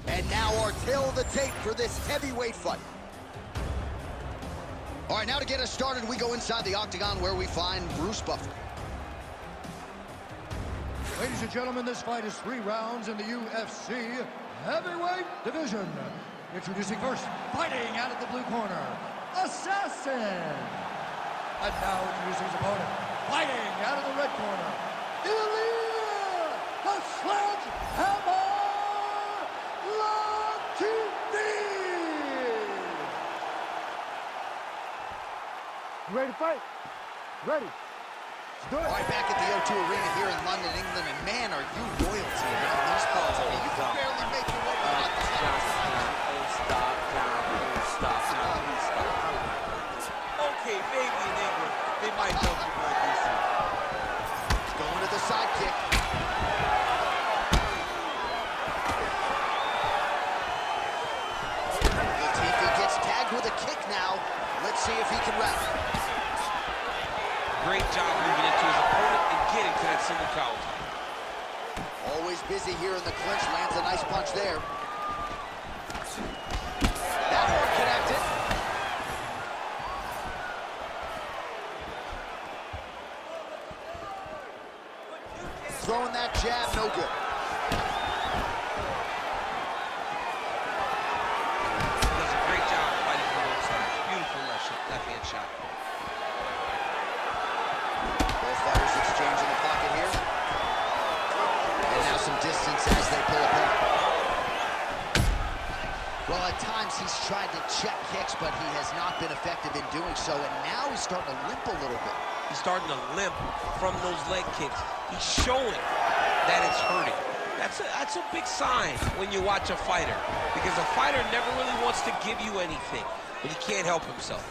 And now our tale of the tape for this heavyweight fight. All right, now to get us started, we go inside the octagon where we find Bruce Buffer. Ladies and gentlemen, this fight is 3 rounds in the UFC heavyweight division. Introducing first, fighting out of the blue corner, Assassin. And now introducing his opponent, fighting out of the red corner, Ilya, the Sledgehammer Latifi. Ready to fight? Ready. All right, back at the O2 Arena here in London, England, and man, are you royalty around these parts. I mean, you can barely make your way around the stop. Okay, maybe in England, they might help you more decent. Going to the side kick. Latifi gets tagged with a kick now. Let's see if he can wrap. Great job moving into his opponent and getting to that single collar. Always busy here in the clinch. Lands a nice punch there. That one connected. Throwing that jab, no good. Does a great job fighting from both sides. Beautiful left-hand shot. Fighters exchange in the pocket here. And now some distance as they pull apart. Well, at times he's tried to check kicks, but he has not been effective in doing so. And now he's starting to limp a little bit. He's starting to limp from those leg kicks. He's showing that it's hurting. That's a big sign when you watch a fighter, because a fighter never really wants to give you anything, but he can't help himself.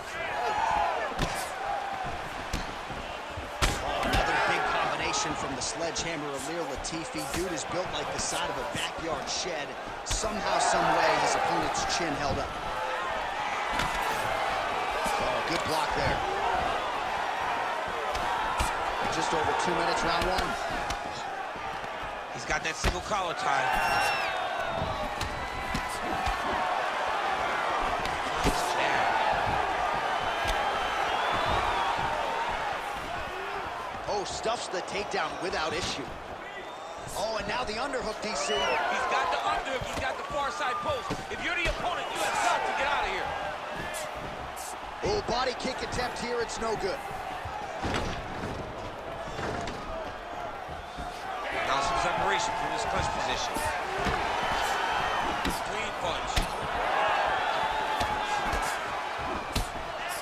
From the sledgehammer of Ilya Latifi. Dude is built like the side of a backyard shed. Somehow, some way, his opponent's chin held up. Oh, good block there. Just over 2 minutes, round 1. He's got that single collar tie. Stuffs the takedown without issue. Oh, and now the underhook, DC. He's got the underhook. He's got the far side post. If you're the opponent, you have got to get out of here. Oh, body kick attempt here. It's no good. Now some separation from this clinch position. Clean punch.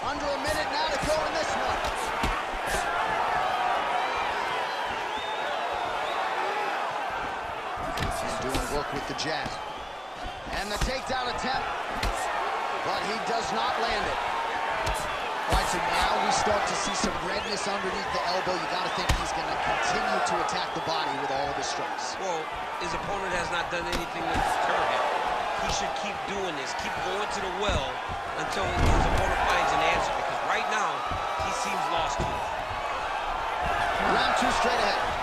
Under a minute now to go in this one. Work with the jab. And the takedown attempt, but he does not land it. All right, so now we start to see some redness underneath the elbow. You got to think he's going to continue to attack the body with all of his strikes. Well, his opponent has not done anything to deter him. He should keep doing this, keep going to the well until his opponent finds an answer, because right now, he seems lost to it. Round 2 straight ahead.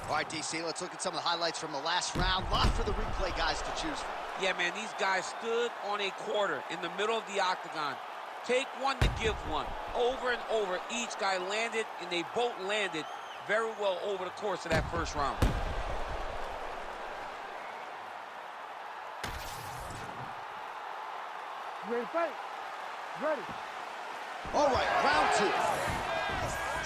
All right, DC, let's look at some of the highlights from the last round. Lot for the replay guys to choose from. Yeah, man, these guys stood on a quarter in the middle of the octagon. Take one to give one. Over and over, each guy landed, and they both landed very well over the course of that first round. Ready to fight? Ready. All right, round 2.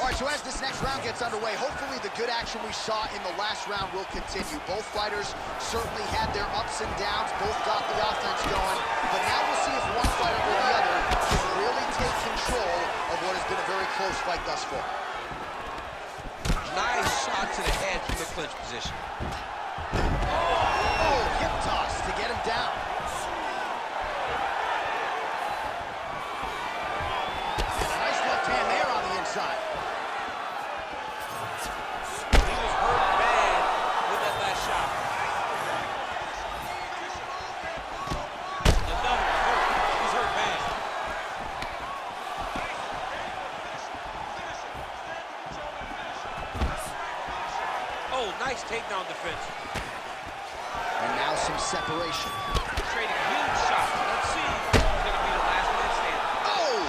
All right, so as this next round gets underway, hopefully the good action we saw in the last round will continue. Both fighters certainly had their ups and downs. Both got the offense going. But now we'll see if one fighter or the other can really take control of what has been a very close fight thus far. Nice shot to the head from the clinch position. Oh, hip toss to get him down. And a nice left hand there on the inside. He was hurt bad with that last shot. Oh, nice takedown defense. And now some separation. Trading huge shots. Let's see who's going to be the last man standing. Oh!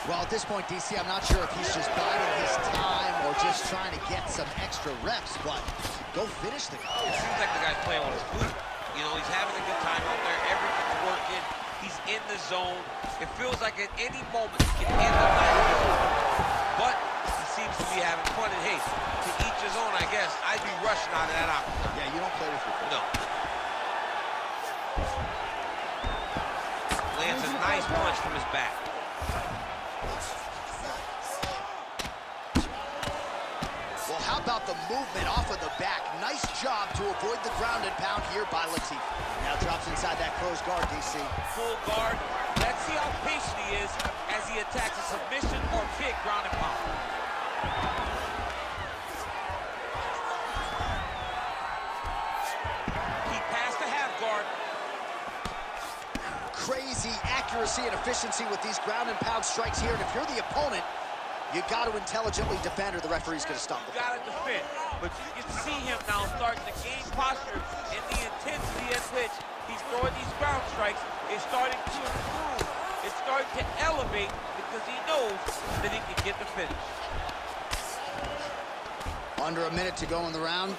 Well, at this point, DC, I'm not sure if he's just biding his time or just trying to get some extra reps, but go finish the guy. It seems like the guy's playing with his glute. You know, he's having a good time out there. Everything's working. He's in the zone. It feels like at any moment he can end the night. But he seems to be having fun. And hey, to each his own, I guess. I'd be rushing out of that octagon. Yeah, you don't play with your No. Lands a nice punch from his back. Well, how about the movement off of the back? Nice job to avoid the ground and pound here by Latif. Now drops inside that closed guard, DC. Full guard. Let's see how patient he is as he attacks a submission or kick ground and pound. He passed the half guard. Crazy accuracy and efficiency with these ground and pound strikes here. And if you're the opponent, you got to intelligently defend or the referee's going to stop You the got to defend. But you can see him now starting to gain posture, and the intensity at which he's throwing these ground strikes is starting to improve. It's starting to elevate because he knows that he can get the finish. Under a minute to go in the round.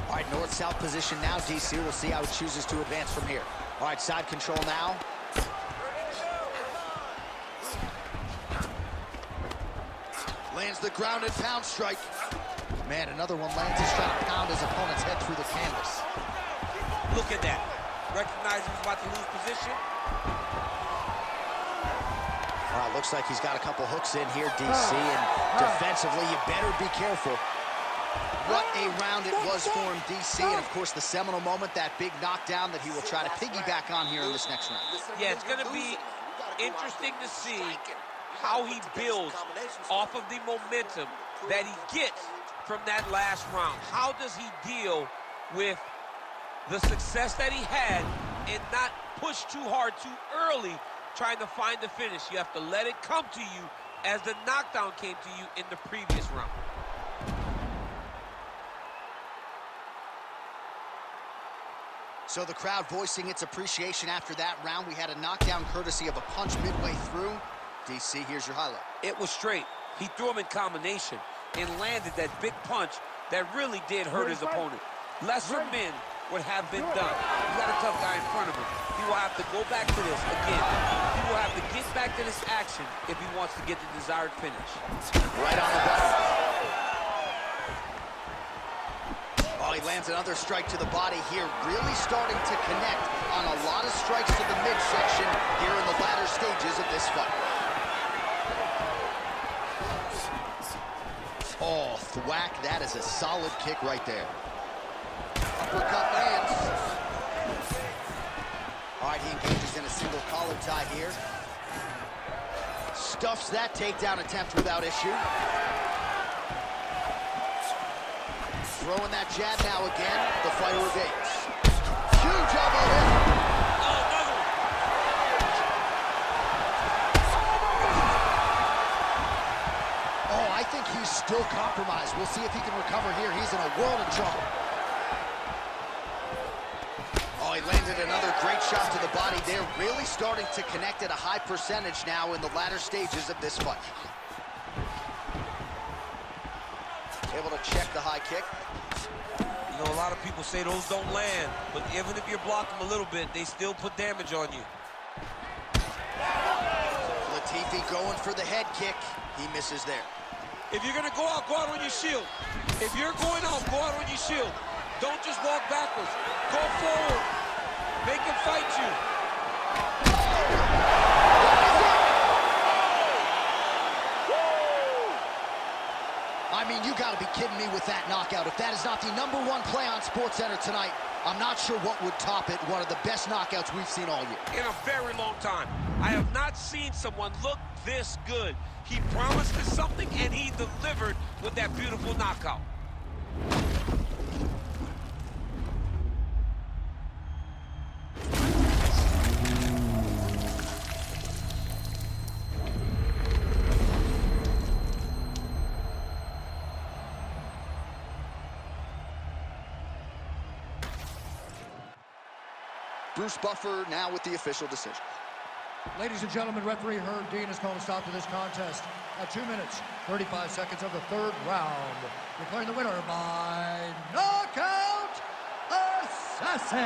All right, north-south position now, DC. We'll see how he chooses to advance from here. All right, side control now. Lands the ground and pound strike. Man, another one lands. He's trying to pound his opponent's head through the canvas. Look at that. Recognizing he's about to lose position. All right, looks like he's got a couple hooks in here, DC, and defensively, you better be careful. What a round it was for him, DC, and of course the seminal moment, that big knockdown that he will try to piggyback on here in this next round. Yeah, it's going to be interesting to see how he builds off of the momentum that he gets from that last round. How does he deal with the success that he had and not push too hard too early trying to find the finish? You have to let it come to you as the knockdown came to you in the previous round. So the crowd voicing its appreciation after that round. We had a knockdown courtesy of a punch midway through. DC, here's your highlight. It was straight. He threw him in combination and landed that big punch that really did hurt his opponent. Lesser men would have been done. He got a tough guy in front of him. He will have to go back to this again. He will have to get back to this action if he wants to get the desired finish. Right on the button. Oh, he lands another strike to the body here, really starting to connect on a lot of strikes to the midsection here in the latter stages of this fight. Oh, thwack, that is a solid kick right there. Uppercut lands. All right, he engages in a single collar tie here. Stuffs that takedown attempt without issue. Throwing that jab now again. The fighter evades. Huge elbow hit. Oh, another one. Oh, I think he's still compromised. We'll see if he can recover here. He's in a world of trouble. Oh, he landed another great shot to the body there. Really starting to connect at a high percentage now in the latter stages of this fight. Able to check the high kick. You know, a lot of people say those don't land, but even if you block them a little bit, they still put damage on you. Latifi going for the head kick. He misses there. If you're going to go out on your shield. If you're going out, go out on your shield. Don't just walk backwards. Go forward. Make him fight you. I mean, you gotta be kidding me with that knockout. If that is not the #1 play on SportsCenter tonight, I'm not sure what would top it. One of the best knockouts we've seen all year. In a very long time. I have not seen someone look this good. He promised us something, and he delivered with that beautiful knockout. Bruce Buffer now with the official decision. Ladies and gentlemen, referee Herb Dean has called a stop to this contest at 2 minutes, 35 seconds of the third round, declaring the winner by knockout assassin.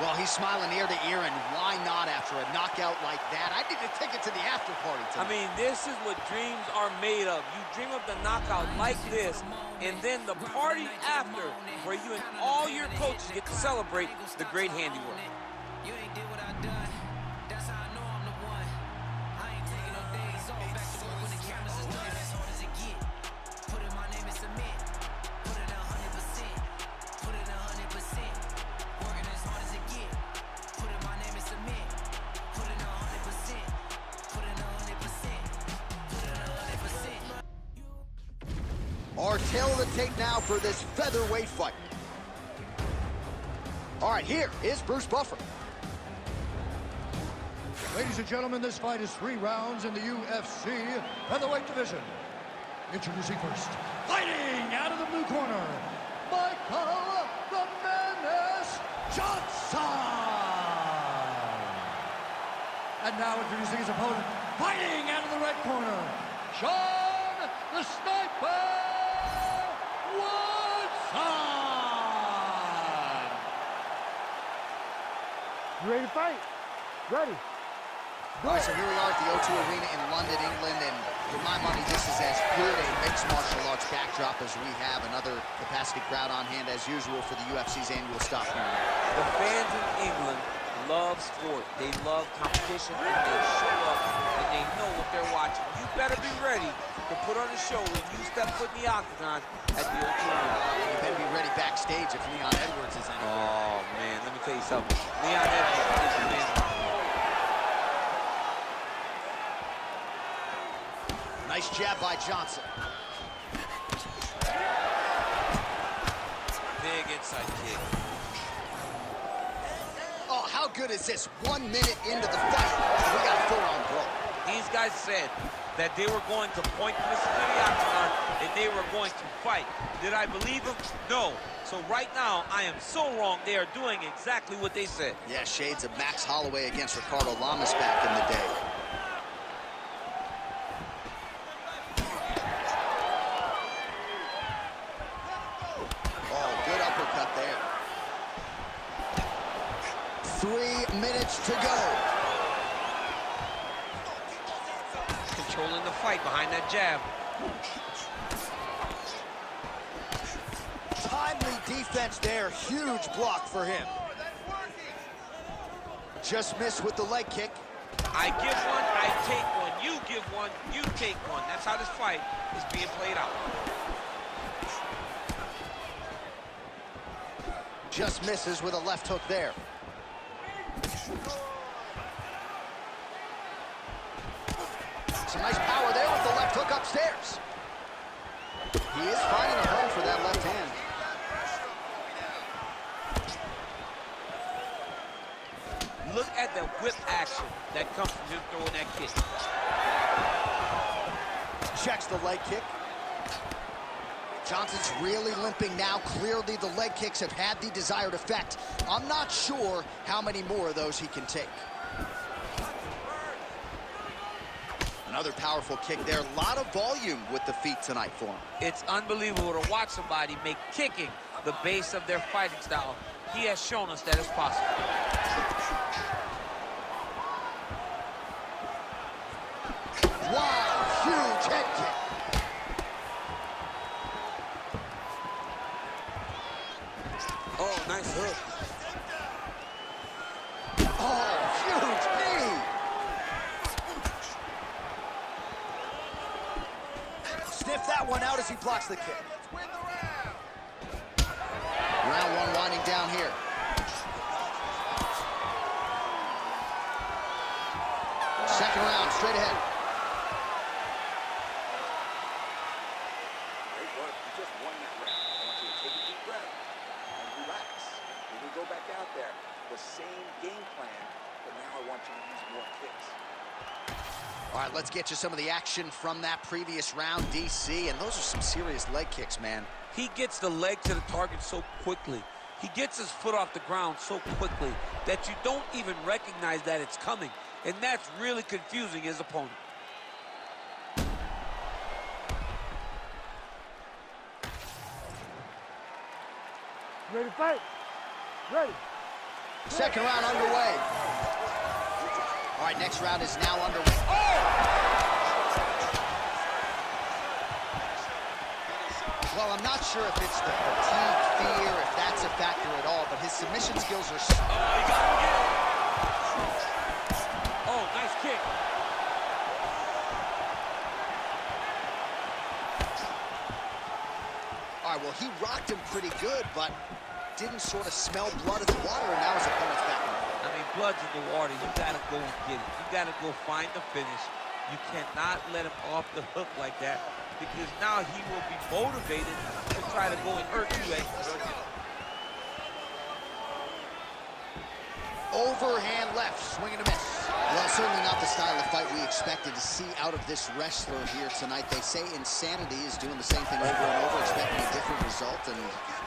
Well, he's smiling ear to ear, and why not after a knockout like that? I need a ticket to the after party tonight. I mean, this is what dreams are made of. You dream of the knockout like this, and then the party after, where you and all your coaches get to celebrate the great handiwork. You ain't did what I done. That's how I know I'm the one. I ain't taking no days off. Back to work when the cameras is done. As hard as it get. Put in my name and submit. Put it 100%. Put it 100%. Working as hard as it get. Put in my name and submit. Put it 100%. Put it 100%. Put it 100%. Our tail of the tape now for this featherweight fight. All right, here is Bruce Buffer. Ladies and gentlemen, this fight is 3 rounds in the UFC featherweight division. Introducing first, fighting out of the blue corner, Michael the Menace Johnson. And now introducing his opponent, fighting out of the red corner, Sean the Sniper Woodson. You ready to fight? Ready. All right, so here we are at the O2 Arena in London, England, and for my money, this is as good a mixed martial arts backdrop as we have. Another capacity crowd on hand, as usual, for the UFC's annual stop here. The fans in England love sport. They love competition, and they show up, and they know what they're watching. You better be ready to put on a show when you step foot in the octagon at the O2 Arena. You better be ready backstage if Leon Edwards is anywhere. Oh, man, let me tell you something. Leon Edwards is the man. Nice jab by Johnson. Big inside kick. Oh, how good is this? 1 minute into the fight, we got a full-on brawl. These guys said that they were going to point this to the octagon and they were going to fight. Did I believe them? No. So right now, I am so wrong. They are doing exactly what they said. Yeah, shades of Max Holloway against Ricardo Lamas back in the day. Oh, good uppercut there. 3 minutes to go. Controlling the fight behind that jab. Timely defense there. Huge block for him. Just missed with the leg kick. I give one, I take one. You give one, you take one. That's how this fight is being played out. Just misses with a left hook there. Some nice power there with the left hook upstairs. He is finding a home for that left hand. Look at the whip action that comes from him throwing that kick. Checks the leg kick. Johnson's really limping now. Clearly the leg kicks have had the desired effect. I'm not sure how many more of those he can take. Another powerful kick there. A lot of volume with the feet tonight for him. It's unbelievable to watch somebody make kicking the base of their fighting style. He has shown us that it's possible. Wow, huge head kick. Oh, nice hook. Oh, huge knee. Sniff that one out as he blocks the kick. Round one winding down here. Second round, straight ahead. Great work. You just won that round. I want you to take a deep breath and relax. When we go back out there, the same game plan, but now I want you to use more kicks. All right, let's get you some of the action from that previous round, DC, and those are some serious leg kicks, man. He gets the leg to the target so quickly. He gets his foot off the ground so quickly that you don't even recognize that it's coming. And that's really confusing his opponent. Ready to fight? Ready. Second round underway. All right, next round is now underway. Well, I'm not sure if it's the fatigue, fear, if that's a factor at all, but his submission skills are... Oh, he got him again. Oh, nice kick. All right, well, he rocked him pretty good, but didn't sort of smell blood in the water, and now his opponent's back. I mean, blood's in the water. You got to go and get it. You got to go find the finish. You cannot let him off the hook like that, because now he will be motivated to try to go and hurt you. Overhand left, swing and a miss. Well, certainly not the style of fight we expected to see out of this wrestler here tonight. They say insanity is doing the same thing over and over, expecting a different result, and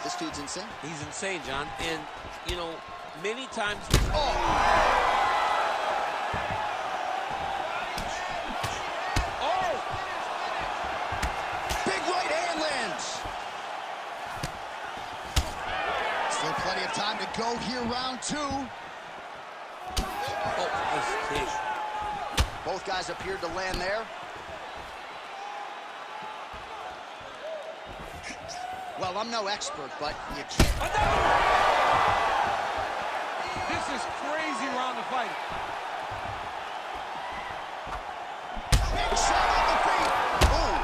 this dude's insane. He's insane, John. And, you know, many times... Oh! Plenty of time to go here, round two. Oh, nice kick. Both guys appeared to land there. Well, I'm no expert, but you can't. This is crazy round of fighting. Big shot on the feet. Ooh.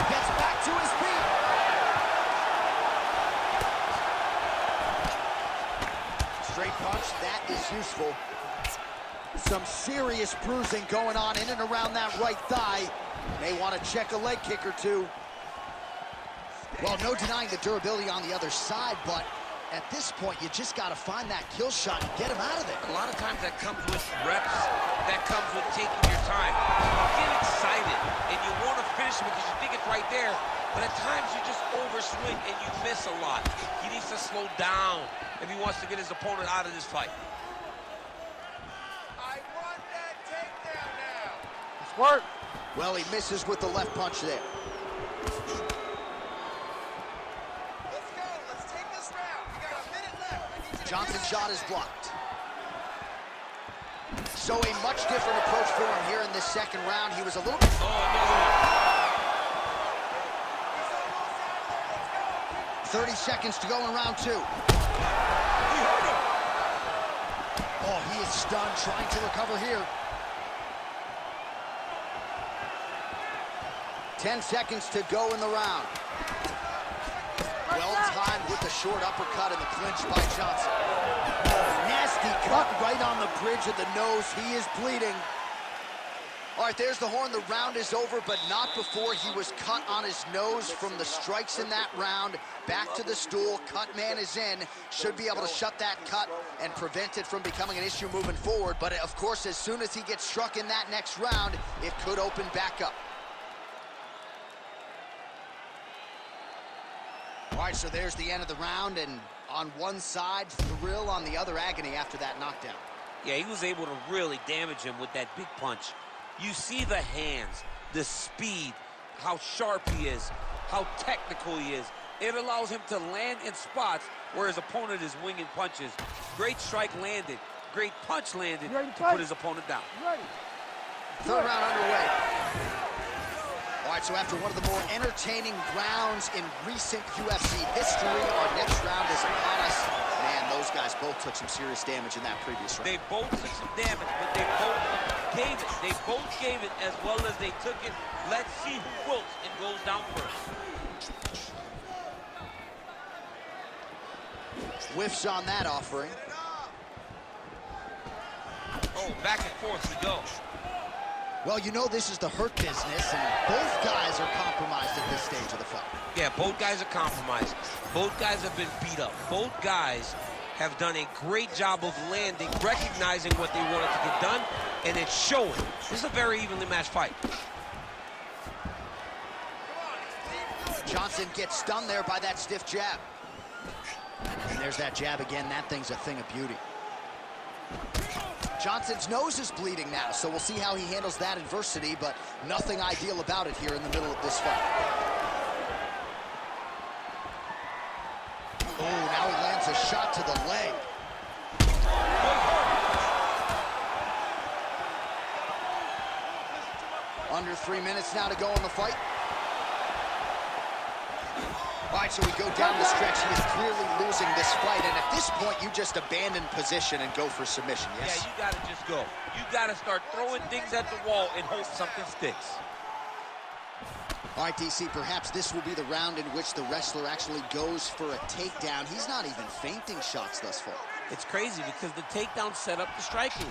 Gets back to his feet. Straight punch, that is useful. Some serious bruising going on in and around that right thigh. May want to check a leg kick or two. Well, no denying the durability on the other side, but at this point, you just got to find that kill shot and get him out of there. A lot of times that comes with reps, that comes with taking your time. You get excited, and you want to finish him because you think it's right there, but at times you just overswing and you miss a lot. He needs to slow down if he wants to get his opponent out of this fight. I want that takedown now. Let's work. Well, he misses with the left punch there. Let's go. Let's take this round. We got a minute left. I need you to Johnson's shot is blocked. So a much different approach for him here in this second round. He was a little bit... Oh, another one. 30 seconds to go in round two. He hurt him. Oh, he is stunned, trying to recover here. 10 seconds to go in the round. Well timed with the short uppercut and the clinch by Johnson. Oh, nasty cut right on the bridge of the nose. He is bleeding. All right, there's the horn. The round is over, but not before he was cut on his nose from the strikes in that round. Back to the stool. Cut man is in. Should be able to shut that cut and prevent it from becoming an issue moving forward. But, of course, as soon as he gets struck in that next round, it could open back up. All right, so there's the end of the round, and on one side, thrill, on the other, agony after that knockdown. Yeah, he was able to really damage him with that big punch. You see the hands, the speed, how sharp he is, how technical he is. It allows him to land in spots where his opponent is winging punches. Great strike landed, great punch landed to put his opponent down. Ready. Third round underway. All right, so after one of the more entertaining rounds in recent UFC history, our next round is upon us. Man, those guys both took some serious damage in that previous round. They both took some damage, but they both gave it. They both gave it as well as they took it. Let's see who wilts and goes down first. Whiffs on that offering. Oh, back and forth we go. Well, you know this is the hurt business, and both guys are compromised at this stage of the fight. Yeah, both guys are compromised. Both guys have been beat up. Both guys have done a great job of landing, recognizing what they wanted to get done, and it's showing. This is a very evenly matched fight. Johnson gets stunned there by that stiff jab. And there's that jab again. That thing's a thing of beauty. Johnson's nose is bleeding now, so we'll see how he handles that adversity, but nothing ideal about it here in the middle of this fight. Oh, now he lands a shot to the leg. Under 3 minutes now to go in the fight. All right, so we go down the stretch. He is clearly losing this fight, and at this point, you just abandon position and go for submission, yes? Yeah, you gotta just go. You gotta start throwing things at the wall and hope something sticks. All right, DC, perhaps this will be the round in which the wrestler actually goes for a takedown. He's not even feinting shots thus far. It's crazy because the takedown set up the striking.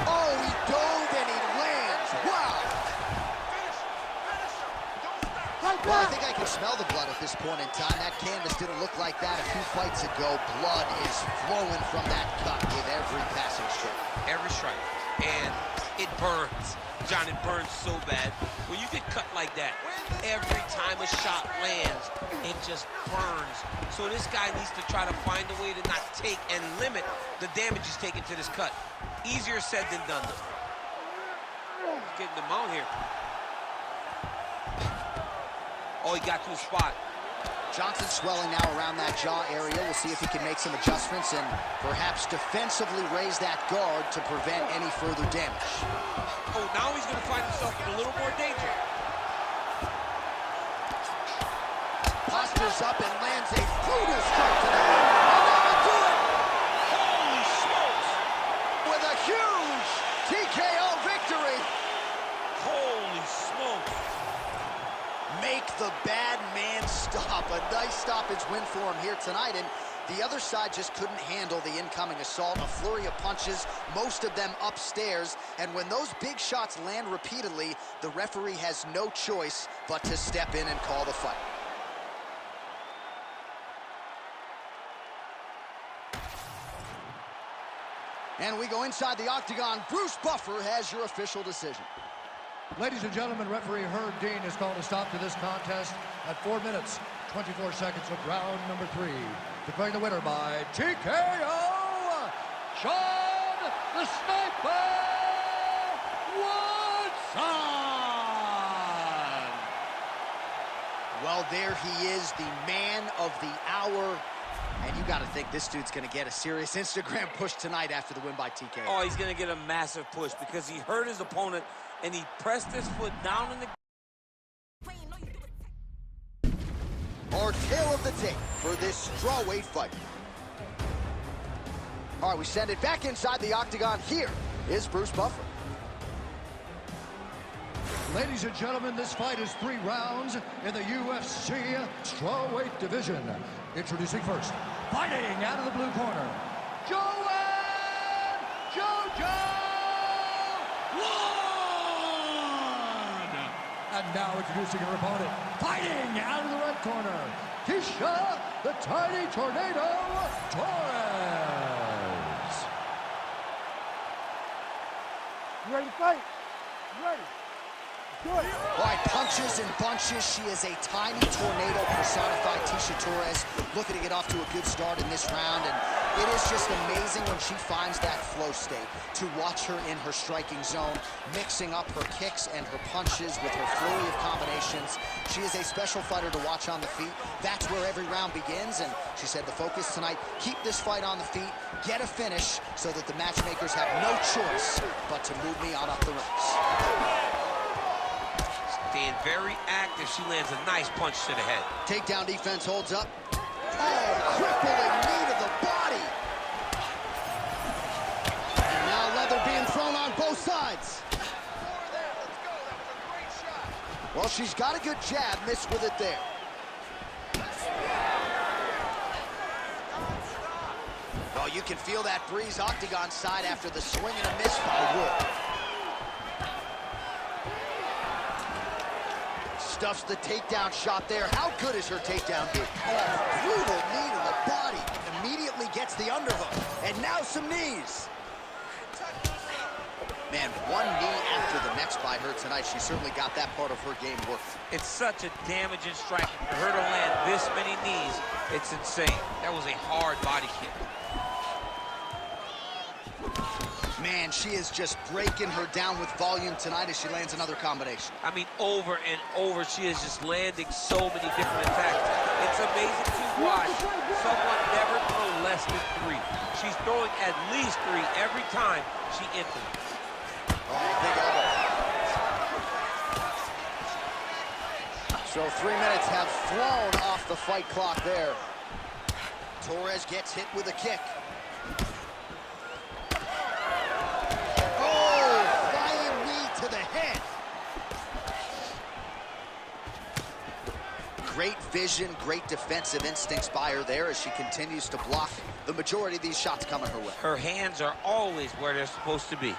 Oh, he dove and he lands. Wow. Well, I think I can smell the blood at this point in time. That canvas didn't look like that a few fights ago. Blood is flowing from that cut with every passing strike. Every strike. And it burns. John, it burns so bad. When you get cut like that, every time a shot lands, it just burns. So this guy needs to try to find a way to not take and limit the damage he's taken to this cut. Easier said than done, though. He's getting the mount here. Oh, he got to a spot. Johnson swelling now around that jaw area. We'll see if he can make some adjustments and perhaps defensively raise that guard to prevent any further damage. Oh, now he's going to find himself in a little more danger. Postures up and lands a brutal strike to the head. And that'll do it! Holy smokes! With a huge TKO victory. Holy smokes! Make the bad man stop. A nice stoppage win for him here tonight, and the other side just couldn't handle the incoming assault. A flurry of punches, most of them upstairs, and when those big shots land repeatedly, the referee has no choice but to step in and call the fight. And we go inside the octagon. Bruce Buffer has your official decision. Ladies and gentlemen, referee Herb Dean has called a stop to this contest at 4 minutes, 24 seconds of round number 3. Declaring the winner by TKO, Sean the Sniper Woodson! Well, there he is, the man of the hour. And you got to think this dude's going to get a serious Instagram push tonight after the win by TKO. Oh, he's going to get a massive push because he hurt his opponent and he pressed his foot down in the... Our tale of the tape for this strawweight fight. All right, we send it back inside the octagon. Here is Bruce Buffer. Ladies and gentlemen, this fight is 3 rounds in the UFC strawweight division. Introducing first, fighting out of the blue corner, Joanne JoJo One! And now introducing her opponent, fighting out of the red corner, Keisha the Tiny Tornado Torres. You ready to fight? You ready? All right, punches and bunches. She is a tiny tornado personified. Keisha Torres looking to get off to a good start in this round, and it is just amazing when she finds that flow state to watch her in her striking zone, mixing up her kicks and her punches with her flurry of combinations. She is a special fighter to watch on the feet. That's where every round begins, and she said the focus tonight, keep this fight on the feet, get a finish so that the matchmakers have no choice but to move me on up the ranks. Staying very active, she lands a nice punch to the head. Takedown defense holds up. Oh, crippling knee to the body. And now leather being thrown on both sides. Well, she's got a good jab, missed with it there. Well, you can feel that breeze octagon side after the swing and a miss by Wood. Stuffs the takedown shot there. How good is her takedown dude? Oh, brutal knee to the body. Immediately gets the underhook. And now some knees. Man, one knee after the next by her tonight. She certainly got that part of her game working. It's such a damaging strike for her to land this many knees, it's insane. That was a hard body kick. Man, she is just breaking her down with volume tonight as she lands another combination. I mean, over and over, she is just landing so many different attacks. It's amazing to watch someone never throw less than 3. She's throwing at least 3 every time she enters. Oh, big elbow. So 3 minutes have flown off the fight clock there. Torres gets hit with a kick. Great vision, great defensive instincts by her there as she continues to block the majority of these shots coming her way. Her hands are always where they're supposed to be.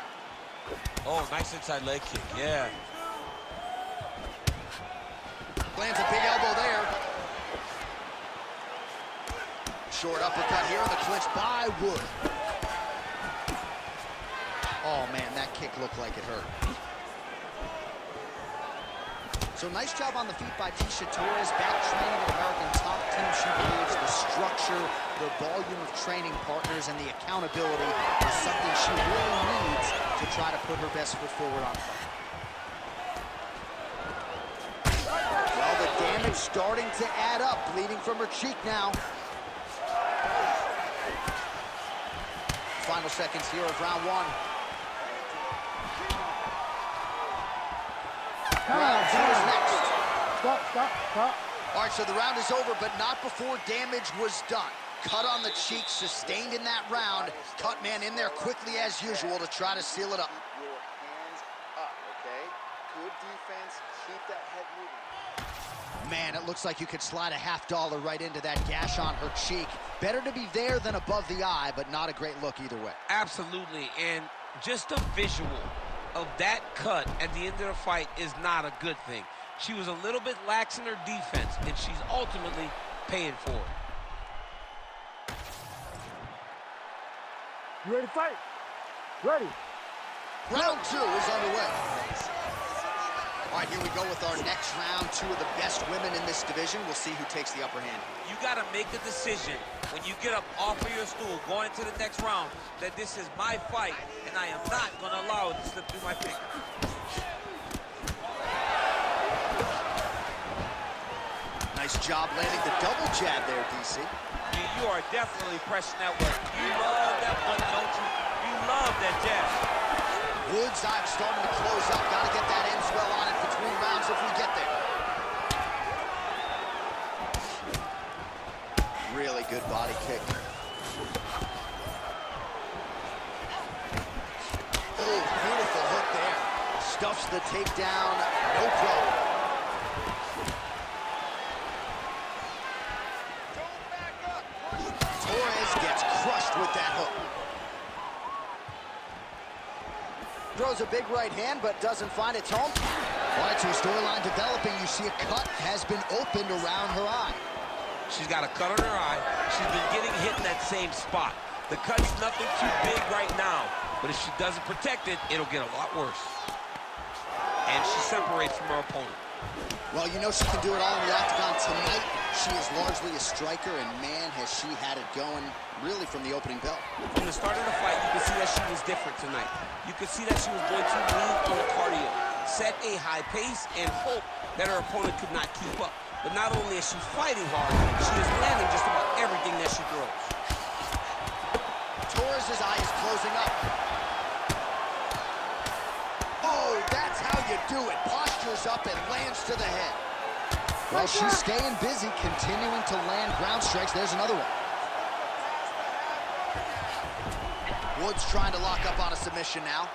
Oh, nice inside leg kick, yeah. Lands a big elbow there. Short uppercut here in the clinch by Wood. Oh, man, that kick looked like it hurt. So nice job on the feet by Tecia Torres, back training at American Top Team. She believes the structure, the volume of training partners, and the accountability is something she really needs to try to put her best foot forward on fight. Well, the damage starting to add up, bleeding from her cheek now. Final seconds here of round 1. Round 2 is next. Stop. All right, so the round is over, but not before damage was done. Cut on the cheek, sustained in that round. Cut man in there quickly as usual to try to seal it up. Keep your hands up, okay? Good defense. Keep that head moving. Man, it looks like you could slide a $50 right into that gash on her cheek. Better to be there than above the eye, but not a great look either way. Absolutely, and just a visual of that cut at the end of the fight is not a good thing. She was a little bit lax in her defense, and she's ultimately paying for it. You ready to fight? Ready. Round 2 is underway. All right, here we go with our next round. 2 of the best women in this division. We'll see who takes the upper hand. You got to make a decision when you get up off of your stool going into the next round that this is my fight, and I am not going to allow it to slip through my fingers. Nice job landing the double jab there, DC. You are definitely pressing that one. You love that one, don't you? You love that jab. Woods' eye starting to close up. Got to get that end swell on it between rounds if we get there. Really good body kick. Oh, beautiful hook there. Stuffs the takedown, no problem. Torres gets crushed with that hook. Throws a big right hand, but doesn't find its home. All right, so a storyline developing. You see a cut has been opened around her eye. She's got a cut on her eye. She's been getting hit in that same spot. The cut's nothing too big right now, but if she doesn't protect it, it'll get a lot worse. And she separates from her opponent. Well, you know she can do it all in the octagon tonight. She is largely a striker, and man, has she had it going really from the opening bell. From the start of the fight, you could see that she was different tonight. You could see that she was going to lean on the cardio, set a high pace, and hope that her opponent could not keep up. But not only is she fighting hard, she is landing just about everything that she throws. Torres' eye is closing up. Oh, that's how you do it. Postures up and lands to the head. Well, she's staying busy, continuing to land ground strikes. There's another one. Woods trying to lock up on a submission now.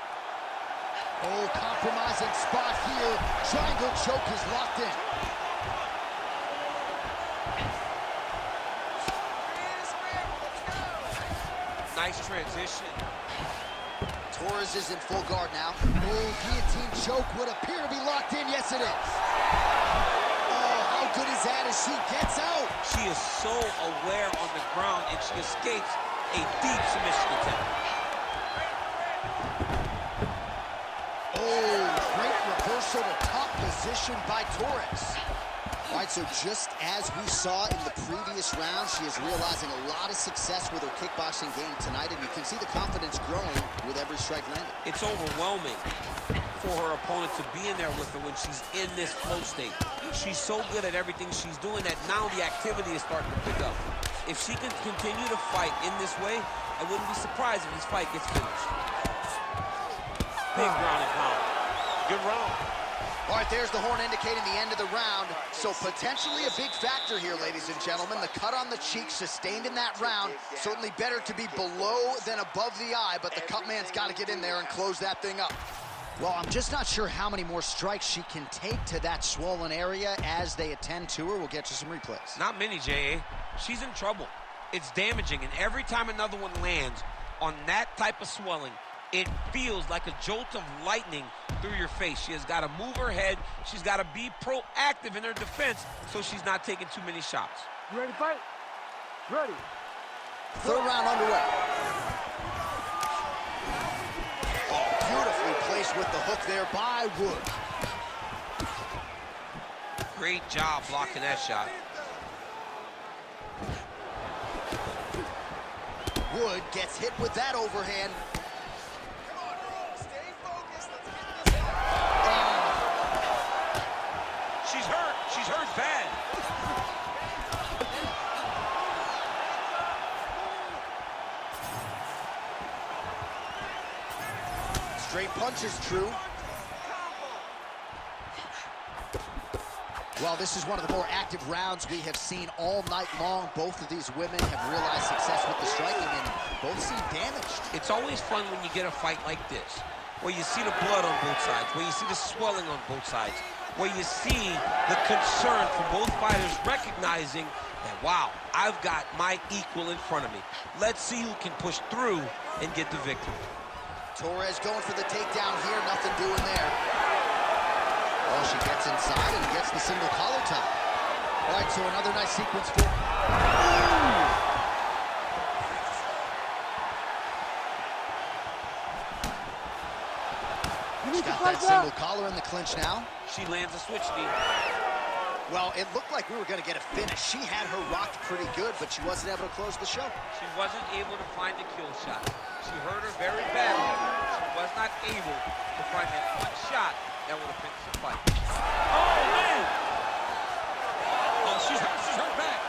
Oh, compromising spot here. Triangle choke is locked in. Nice transition. Torres is in full guard now. Oh, guillotine choke would appear to be locked in. Yes, it is. Oh, how good is that as she gets out? She is so aware on the ground, and she escapes a deep submission attempt. Oh, great reversal to top position by Torres. All All right, so just as we saw in the previous round, she is realizing a lot of success with her kickboxing game tonight, and you can see the confidence growing with every strike landed. It's overwhelming for her opponent to be in there with her when she's in this flow state. She's so good at everything she's doing that now the activity is starting to pick up. If she can continue to fight in this way, I wouldn't be surprised if this fight gets finished. Big ground and pound. Good round. All right, there's the horn indicating the end of the round. So potentially a big factor here, ladies and gentlemen. The cut on the cheek sustained in that round. Certainly better to be below than above the eye, but the cut man's got to get in there and close that thing up. Well, I'm just not sure how many more strikes she can take to that swollen area as they attend to her. We'll get you some replays. Not many, J.A. She's in trouble. It's damaging, and every time another one lands on that type of swelling, it feels like a jolt of lightning through your face. She has got to move her head. She's got to be proactive in her defense so she's not taking too many shots. You ready to fight? Ready. Third round underway. Oh, beautifully placed with the hook there by Wood. Great job blocking that shot. Wood gets hit with that overhand. She's hurt. She's hurt bad. Straight punch is true. Well, this is one of the more active rounds we have seen all night long. Both of these women have realized success with the striking, and both seem damaged. It's always fun when you get a fight like this, where you see the blood on both sides, where you see the swelling on both sides, where you see the concern from both fighters recognizing that, wow, I've got my equal in front of me. Let's see who can push through and get the victory. Torres going for the takedown here, nothing doing there. Oh, she gets inside and gets the single collar tie. All right, so another nice sequence for... She's got that single collar in the clinch now. She lands a switch knee. Well, it looked like we were going to get a finish. She had her rocked pretty good, but she wasn't able to close the show. She wasn't able to find the kill shot. She hurt her very badly. She was not able to find that one shot that would have finished the fight. Oh, man! Oh, she's hurt back.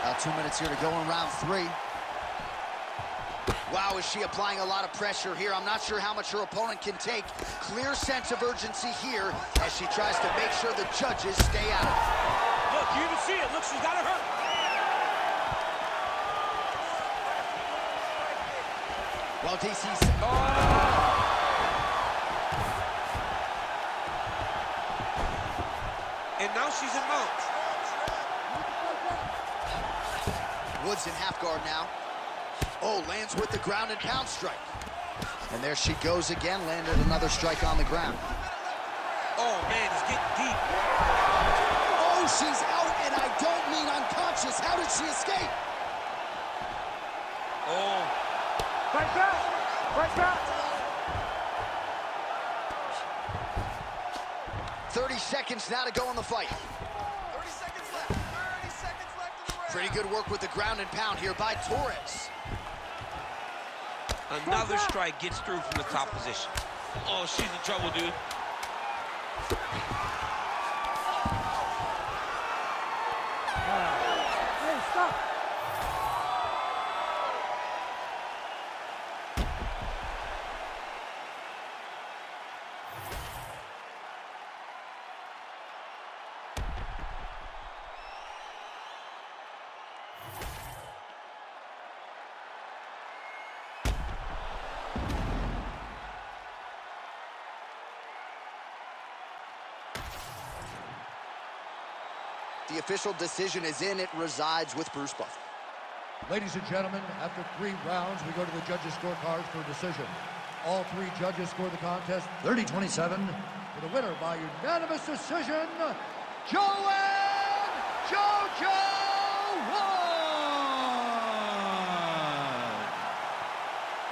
About 2 minutes here to go in round 3. Wow, is she applying a lot of pressure here? I'm not sure how much her opponent can take. Clear sense of urgency here as she tries to make sure the judges stay out of it. Look, you can see it. Look, she's got her hurt. Well, DC's... And now she's in mount. Woods in half guard now. Oh, lands with the ground and pound strike. And there she goes again, landed another strike on the ground. Oh, man, it's getting deep. Oh, she's out, and I don't mean unconscious. How did she escape? Oh. Fight back! Fight back! 30 seconds now to go in the fight. 30 seconds left. 30 seconds left in the round. Pretty good work with the ground and pound here by Torres. Another strike gets through from the top position. Oh, she's in trouble, dude. Hey, stop! The official decision is in. It resides with Bruce Buffer. Ladies and gentlemen, after 3 rounds, we go to the judges' scorecards for a decision. All 3 judges score the contest 30-27. For the winner by unanimous decision, Joanne JoJo Wood!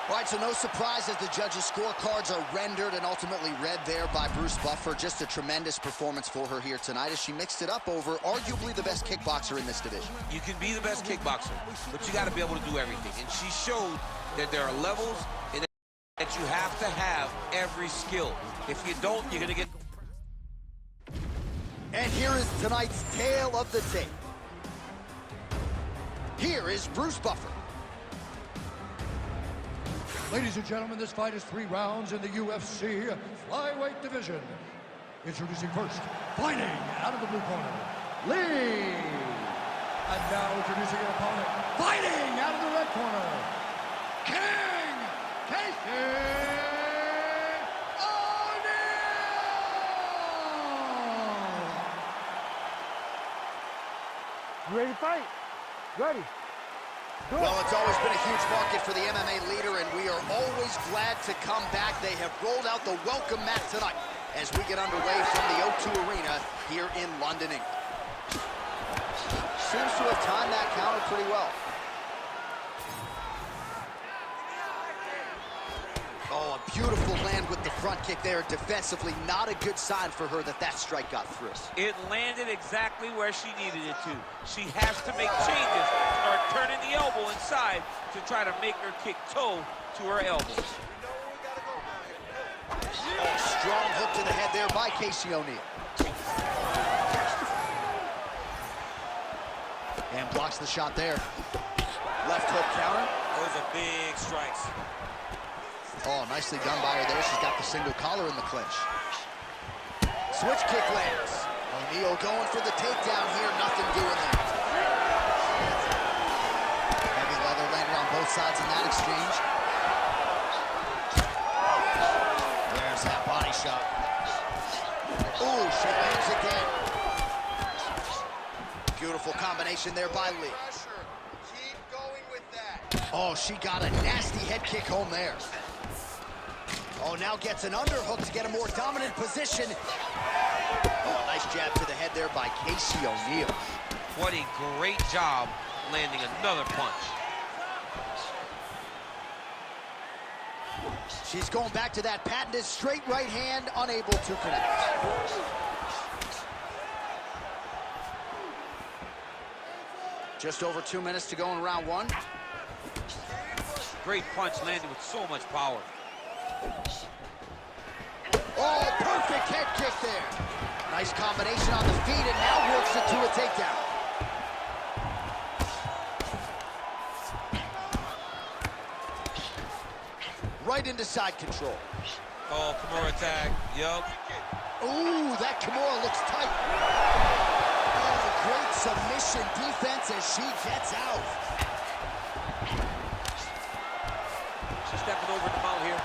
All right, so no surprise as the judges' scorecards are rendered and ultimately read there by Bruce Buffer. Just a tremendous performance for her here tonight as she mixed it up over arguably the best kickboxer in this division. You can be the best kickboxer, but you got to be able to do everything. And she showed that there are levels and that you have to have every skill. If you don't, you're going to get... And here is tonight's tale of the tape. Here is Bruce Buffer. Ladies and gentlemen, this fight is 3 rounds in the UFC flyweight division. Introducing first, fighting out of the blue corner, Lee. And now introducing an opponent, fighting out of the red corner, King Casey O'Neal. You ready to fight? Ready. Well, it's always been a huge market for the MMA leader, and we are always glad to come back. They have rolled out the welcome mat tonight as we get underway from the O2 Arena here in London, England. Seems to have timed that counter pretty well. Oh, a beautiful land with the front kick there. Defensively, not a good sign for her that that strike got through. It landed exactly where she needed it to. She has to make changes, start turning the elbow inside to try to make her kick toe to her elbow. Oh, strong hook to the head there by Casey O'Neal. And blocks the shot there. Left hook counter. Those are big strikes. Oh, nicely done by her there. She's got the single collar in the clinch. Switch kick lands. O'Neal going for the takedown here. Nothing doing there. Heavy leather landed on both sides in that exchange. There's that body shot. Ooh, she lands again. Beautiful combination there by Lee. Keep going with that. Oh, she got a nasty head kick home there. Oh, now gets an underhook to get a more dominant position. Oh, nice jab to the head there by Casey O'Neal. What a great job landing another punch. She's going back to that patented straight right hand, unable to connect. Just over 2 minutes to go in round 1. Great punch landed with so much power. Oh, perfect head kick there. Nice combination on the feet, and now works it to a takedown. Right into side control. Oh, Kimura tag. Yup. Ooh, that Kimura looks tight. Oh, great submission defense as she gets out. She's stepping over the mount here.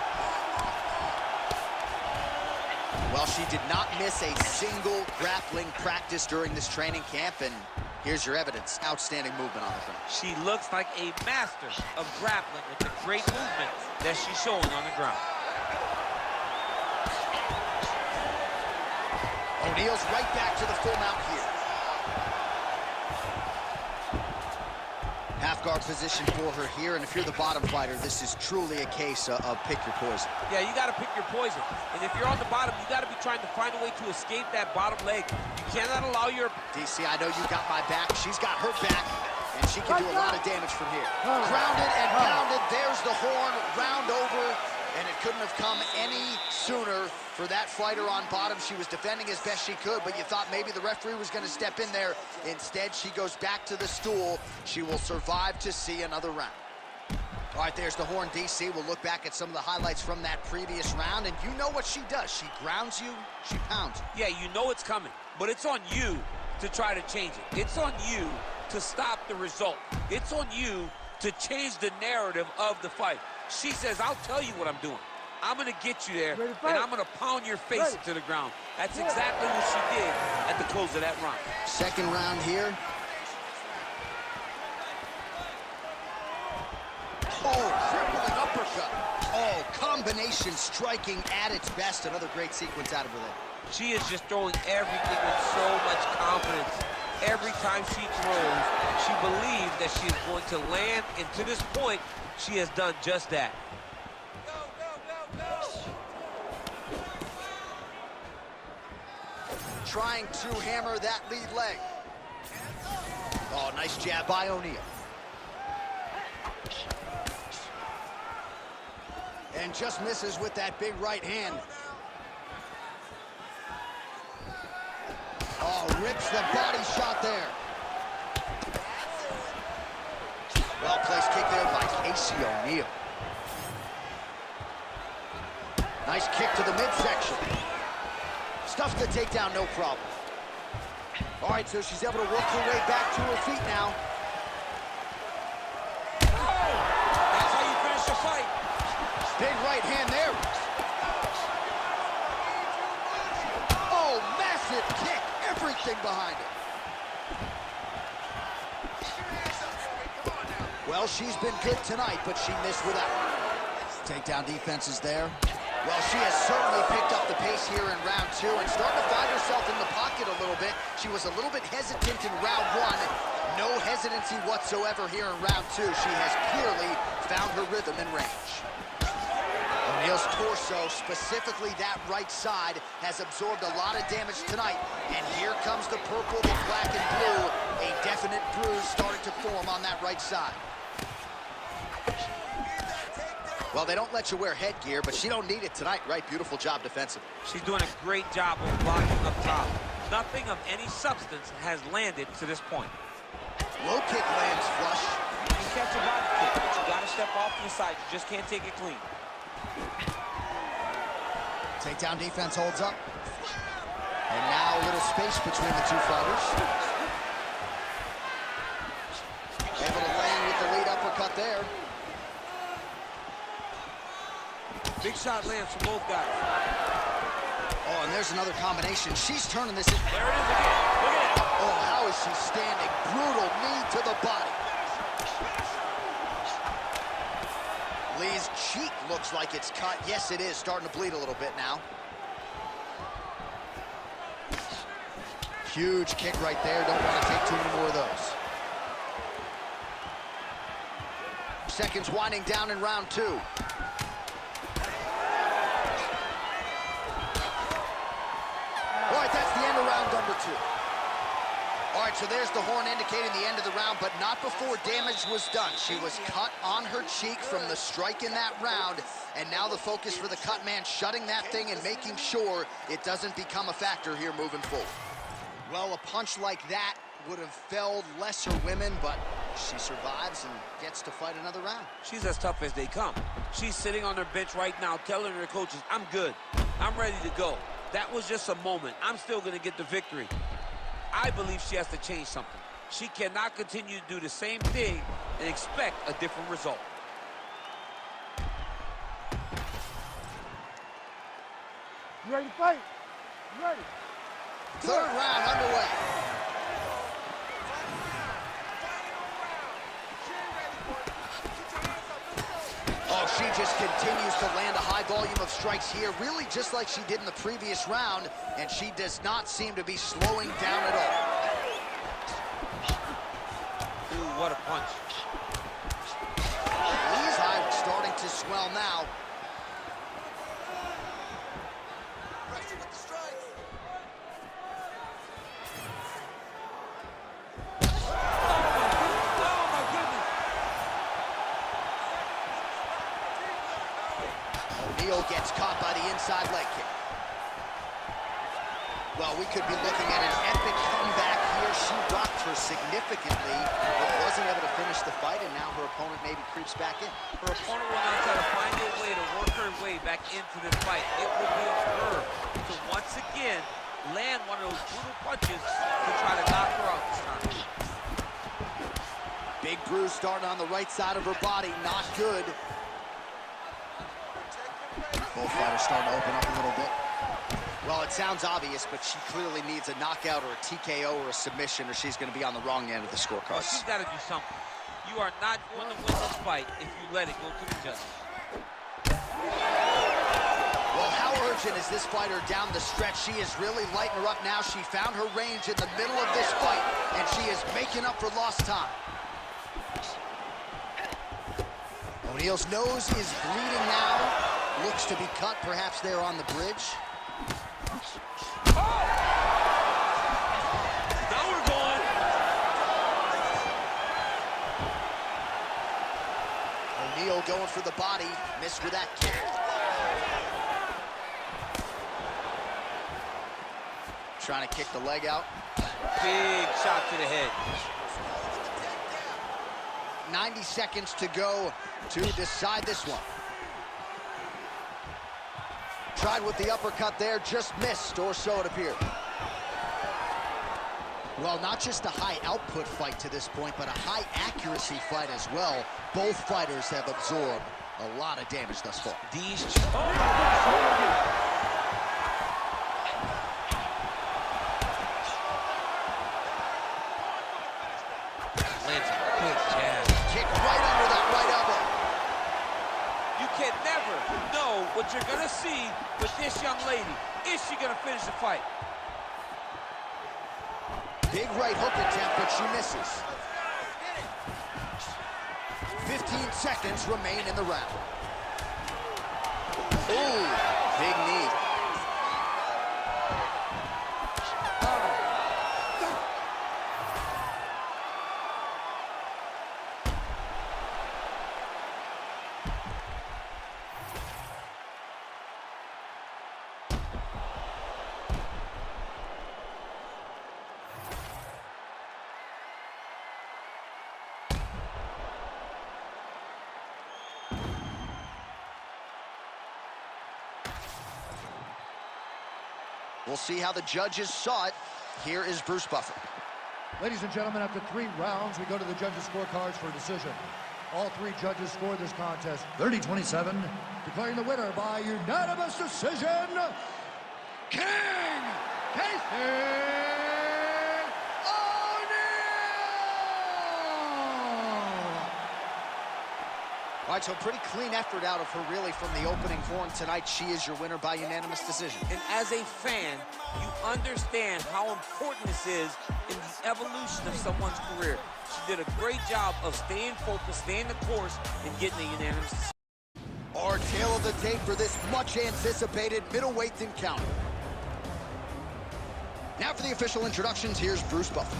Well, she did not miss a single grappling practice during this training camp, and here's your evidence. Outstanding movement on the ground. She looks like a master of grappling with the great movement that she's showing on the ground. O'Neal's right back to the full mount here. Half guard position for her here, and if you're the bottom fighter, this is truly a case of pick your poison. Yeah, you got to pick your poison. And if you're on the bottom, you got to be trying to find a way to escape that bottom leg. You cannot allow your... DC, I know you got my back. She's got her back, and she can do a lot of damage from here. Grounded and pounded. There's the horn. Round over, and it couldn't have come any sooner for that fighter on bottom. She was defending as best she could, but you thought maybe the referee was going to step in there. Instead, she goes back to the stool. She will survive to see another round. All right, there's the horn, DC. We'll look back at some of the highlights from that previous round, and you know what she does. She grounds you, she pounds you. Yeah, you know it's coming, but it's on you to try to change it. It's on you to stop the result. It's on you to change the narrative of the fight. She says, I'll tell you what I'm doing. I'm going to get you there, and I'm going to pound your face into the ground. That's exactly what she did at the close of that round. Second round here. Oh, crippling uppercut. Oh, combination striking at its best. Another great sequence out of her there. She is just throwing everything with so much confidence. Every time she throws, she believes that she is going to land, and to this point, she has done just that. trying to hammer that lead leg. Oh, nice jab by O'Neal. And just misses with that big right hand. Oh, rips the body shot there. Well-placed kick there by Casey O'Neal. Nice kick to the midsection. Stuffs the takedown, no problem. All right, so she's able to work her way back to her feet now. That's how you finish a fight. Big right hand there. Oh, massive kick. Everything behind it. Well, she's been good tonight, but she missed with that one. Takedown defense is there. Well, she has certainly picked up the pace here in round 2 and starting to find herself in the pocket a little bit. She was a little bit hesitant in round 1. No hesitancy whatsoever here in round 2. She has clearly found her rhythm and range. O'Neal's torso, specifically that right side, has absorbed a lot of damage tonight. And here comes the purple, the black, and blue. A definite bruise starting to form on that right side. Well, they don't let you wear headgear, but she don't need it tonight, right? Beautiful job defensively. She's doing a great job of blocking up top. Nothing of any substance has landed to this point. Low kick lands flush. You can catch a body kick, but you got to step off to the side. You just can't take it clean. Takedown defense holds up. And now a little space between the two fighters. Able to land with the lead uppercut there. Big shot lands from both guys. Oh, and there's another combination. She's turning this in. There it is again. Look at it. Oh, how is she standing? Brutal knee to the body. Lee's cheek looks like it's cut. Yes, it is. Starting to bleed a little bit now. Huge kick right there. Don't want to take too many more of those. Seconds winding down in round 2. All right, that's the end of round number 2. All right, so there's the horn indicating the end of the round, but not before damage was done. She was cut on her cheek from the strike in that round, and now the focus for the cut man shutting that thing and making sure it doesn't become a factor here moving forward. Well, a punch like that would have felled lesser women, but she survives and gets to fight another round. She's as tough as they come. She's sitting on her bench right now telling her coaches, I'm good. I'm ready to go. That was just a moment. I'm still going to get the victory. I believe she has to change something. She cannot continue to do the same thing and expect a different result. You ready to fight? You ready? Third round underway. Oh, she just continues to land a high volume of strikes here, really just like she did in the previous round, and she does not seem to be slowing down at all. Ooh, what a punch. Lee's eye starting to swell now. O'Neal gets caught by the inside leg kick. Well, we could be looking at an epic comeback here. She rocked her significantly, but wasn't able to finish the fight, and now her opponent maybe creeps back in. Her opponent will now try to find a way to work her way back into this fight. It will be on her to once again land one of those brutal punches to try to knock her out this time. Big bruise starting on the right side of her body, not good. Both fighters starting to open up a little bit. Well, it sounds obvious, but she clearly needs a knockout or a TKO or a submission, or she's going to be on the wrong end of the Well, scorecards. she's got to do something. You are not going to win this fight if you let it go to the judges. Well, how urgent is this fighter down the stretch? She is really lighting her up now. She found her range in the middle of this fight, and she is making up for lost time. O'Neal's nose is bleeding now. Looks to be cut, perhaps there on the bridge. the body, missed with that kick. Trying to kick the leg out. Big shot to the head. 90 seconds to go to decide this one. Tried with the uppercut there, just missed, or so it appeared. Well, not just a high output fight to this point, but a high accuracy fight as well. Both fighters have absorbed a lot of damage thus far. Lands a quick jab. Kick right under that right elbow. You can never know what you're gonna see with this young lady. Is she gonna finish the fight? Big right hook attempt, but she misses. 15 seconds remain in the round. Ooh, big knee. We'll see how the judges saw it. Here is Bruce Buffer. Ladies and gentlemen, after 3 rounds, we go to the judges' scorecards for a decision. All 3 judges scored this contest 30-27, declaring the winner by unanimous decision, King Casey All right, so a pretty clean effort out of her, really, from the opening horn tonight. She is your winner by unanimous decision. And as a fan, you understand how important this is in the evolution of someone's career. She did a great job of staying focused, staying the course, and getting a unanimous decision. Our tale of the tape for this much-anticipated middleweight encounter. Now for the official introductions, here's Bruce Buffer.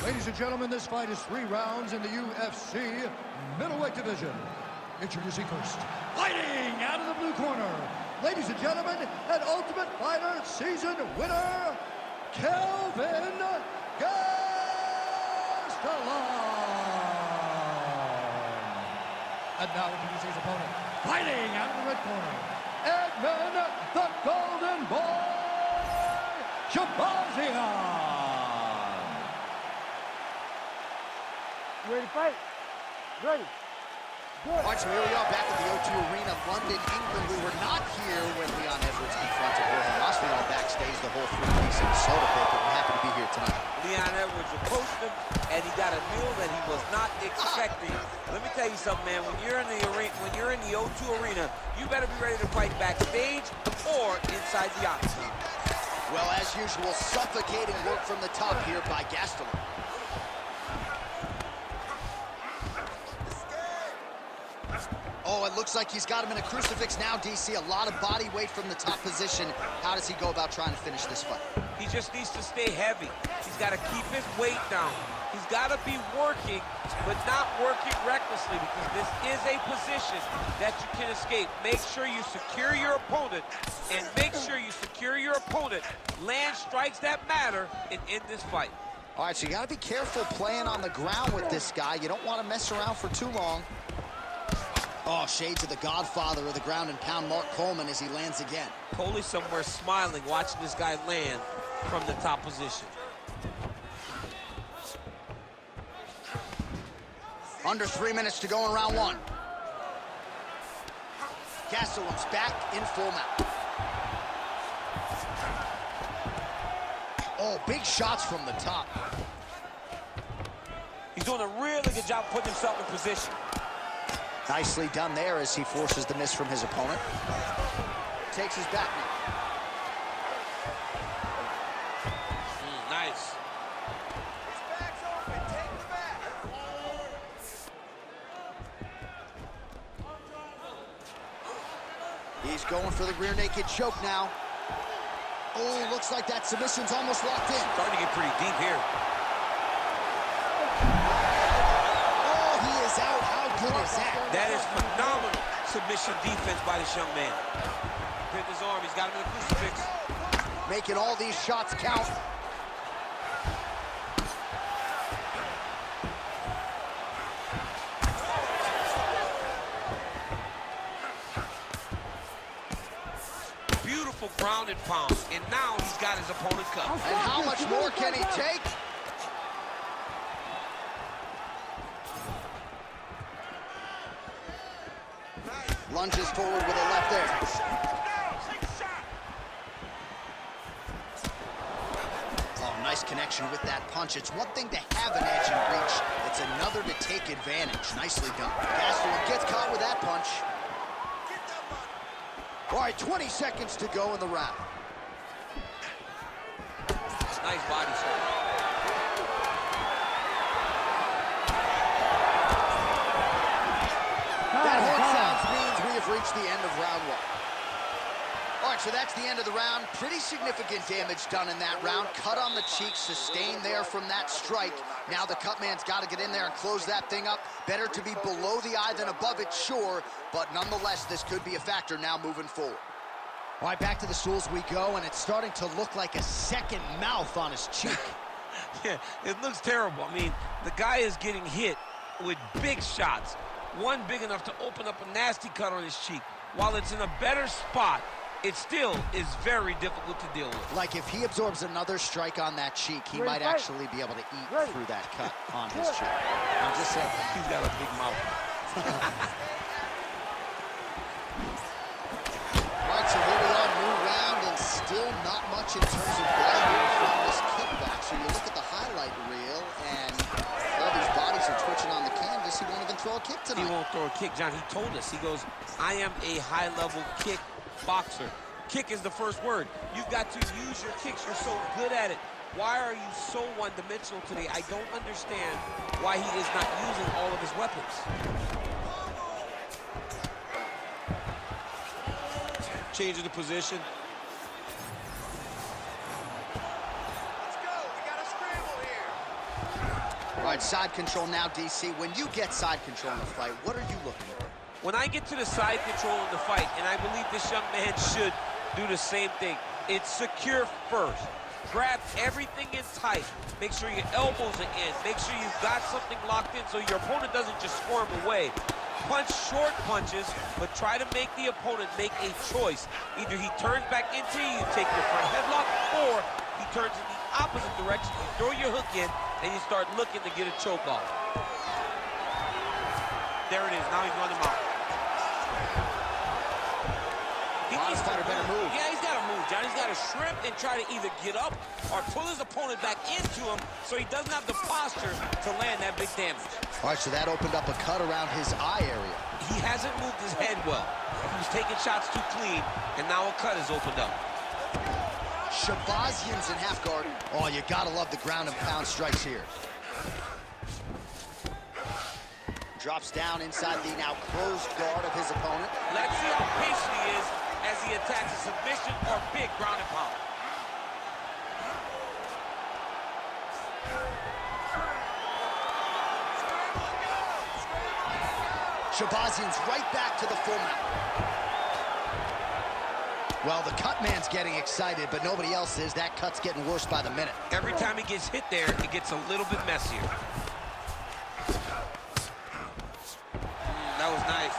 Ladies and gentlemen, this fight is 3 rounds in the UFC middleweight division. Introducing first, fighting out of the blue corner. Ladies and gentlemen, an Ultimate Fighter season winner, Kelvin Gastelum. And now introducing his opponent, fighting out of the red corner, Edmund the Golden Boy Shabazian. You ready to fight? Ready. Good. All right, so here we are back at the O2 Arena, London, England. We were not here when Leon Edwards confronted Jorge Masvidal backstage, the whole 3-piece and soda pit, but we're happy to be here tonight. Leon Edwards approached him, and he got a meal that he was not expecting. Let me tell you something, man. When you're in the arena, when you're in the O2 Arena, you better be ready to fight backstage or inside the octagon. Well, as usual, suffocating work from the top here by Gastelum. Oh, it looks like he's got him in a crucifix now, DC. A lot of body weight from the top position. How does he go about trying to finish this fight? He just needs to stay heavy. He's got to keep his weight down. He's got to be working, but not working recklessly, because this is a position that you can escape. Make sure you secure your opponent, and make sure you secure your opponent. Land strikes that matter and end this fight. All right, so you got to be careful playing on the ground with this guy. You don't want to mess around for too long. Oh, shades of the godfather of the ground and pound, Mark Coleman, as he lands again. Coley somewhere smiling, watching this guy land from the top position. Under 3 minutes to go in round 1. Gastelum's back in full mount. Oh, big shots from the top. He's doing a really good job putting himself in position. Nicely done there as he forces the miss from his opponent. Takes his back now. Nice. He's going for the rear naked choke now. Oh, looks like that submission's almost locked in. Starting to get pretty deep here. Oh, he is out. How good is that? That is phenomenal submission defense by this young man. Pinned his arm, he's got him in the crucifix. Making all these shots count. Beautiful ground and pound, and now he's got his opponent cuffed. And how much more can he take? Lunges forward with a left there. Oh, nice connection with that punch. It's one thing to have an edge and reach. It's another to take advantage. Nicely done. Gastelum gets caught with that punch. All right, 20 seconds to go in the round. Nice body shot. That horn sounds means we have reached the end of round one. All right, so that's the end of the round. Pretty significant damage done in that round. Cut on the cheek, sustained there from that strike. Now the cut man's got to get in there and close that thing up. Better to be below the eye than above it, sure, but nonetheless, this could be a factor now moving forward. All right, back to the stools we go, and it's starting to look like a second mouth on his cheek. Yeah, it looks terrible. I mean, the guy is getting hit with big shots. One big enough to open up a nasty cut on his cheek. While it's in a better spot, it still is very difficult to deal with. Like if he absorbs another strike on that cheek, he might actually be able to eat through that cut on his cheek. I'm just saying. He's got a big mouth. All right, so here we are, new round, and still not much in terms of value from this kickback. So you look at the highlight reel, and all these bodies are twitching on the canvas. He won't even throw a kick tonight. He won't throw a kick, John. He told us. He goes, I am a high-level kick boxer. Kick is the first word. You've got to use your kicks. You're so good at it. Why are you so one-dimensional today? I don't understand why he is not using all of his weapons. Changing the position. Let's go. We got a scramble here. All right, side control now, DC. When you get side control in a fight, what are you looking for? When I get to the side control in the fight, and I believe this young man should do the same thing, it's secure first. Grab everything in tight. Make sure your elbows are in. Make sure you've got something locked in so your opponent doesn't just squirm away. Punch short punches, but try to make the opponent make a choice. Either he turns back into you, you take your front headlock, or he turns in the opposite direction, you throw your hook in, and you start looking to get a choke off. There it is. Now he's running out. Honest fighter better move. Yeah, he's got to move, John. He's got to shrimp and try to either get up or pull his opponent back into him so he doesn't have the posture to land that big damage. All right, so that opened up a cut around his eye area. He hasn't moved his head well. He was taking shots too clean, and now a cut is opened up. Shabazian's in half guard. Oh, you gotta love the ground and pound strikes here. Drops down inside the now closed guard of his opponent. Let's see how patient he is as he attacks a submission or big ground and pound. Shabazian's right back to the full mount. Well, the cut man's getting excited, but nobody else is. That cut's getting worse by the minute. Every time he gets hit there, it gets a little bit messier. That was nice.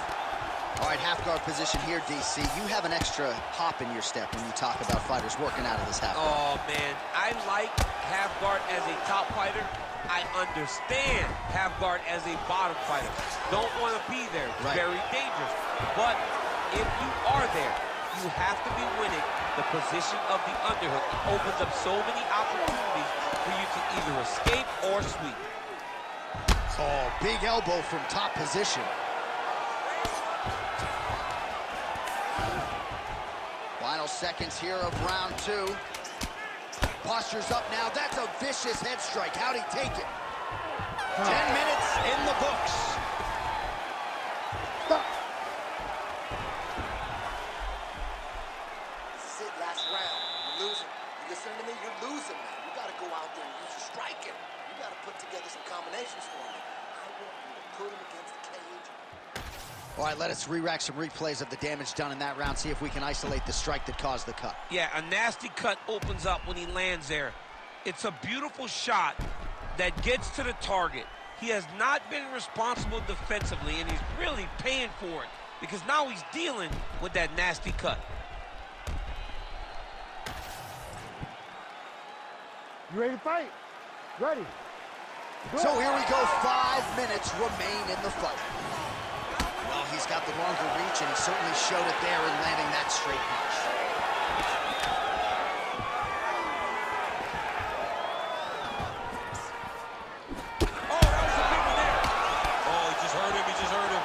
All right, half guard position here, DC. You have an extra hop in your step when you talk about fighters working out of this half guard. Oh, man. I like half guard as a top fighter. I understand half guard as a bottom fighter. Don't want to be there. It's very dangerous. But if you are there, you have to be winning the position of the underhook. It opens up so many opportunities for you to either escape or sweep. Oh, big elbow from top position. Final seconds here of round two. Posture's up now. That's a vicious head strike. How'd he take it? 10 minutes in the books. This is it, last round. You're losing. You listening to me? You're losing, man. You got to go out there and use your striking. You got to put together some combinations for me. I want you to put him against the cage All right, let us re-rack some replays of the damage done in that round, see if we can isolate the strike that caused the cut. Yeah, a nasty cut opens up when he lands there. It's a beautiful shot that gets to the target. He has not been responsible defensively, and he's really paying for it because now he's dealing with that nasty cut. You ready to fight? Ready. Go. So here we go, 5 minutes remain in the fight. Well, he's got the longer reach, and he certainly showed it there in landing that straight punch. Oh, that was a big one there. Oh, he just hurt him, he just hurt him.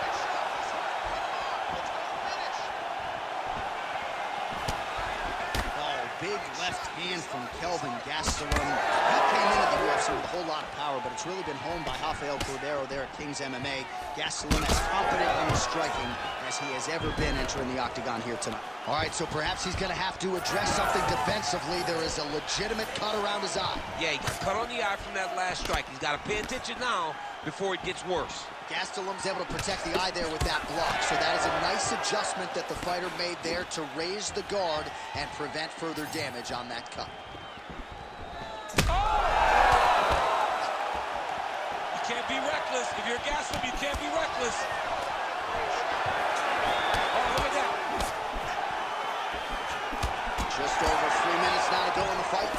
Oh, big left hand from Kelvin Gastelum. He came into the UFC with a whole lot of power, but it's really been honed by Rafael Cordero there at King's MMA. Gastelum as confident in his striking as he has ever been entering the octagon here tonight. All right, so perhaps he's going to have to address something defensively. There is a legitimate cut around his eye. Yeah, he got cut on the eye from that last strike. He's got to pay attention now before it gets worse. Gastelum's able to protect the eye there with that block, so that is a nice adjustment that the fighter made there to raise the guard and prevent further damage on that cut. You can't be reckless. If you're Gastelum, you can't be reckless. Oh, look at that. Just over 3 minutes now to go in the fight.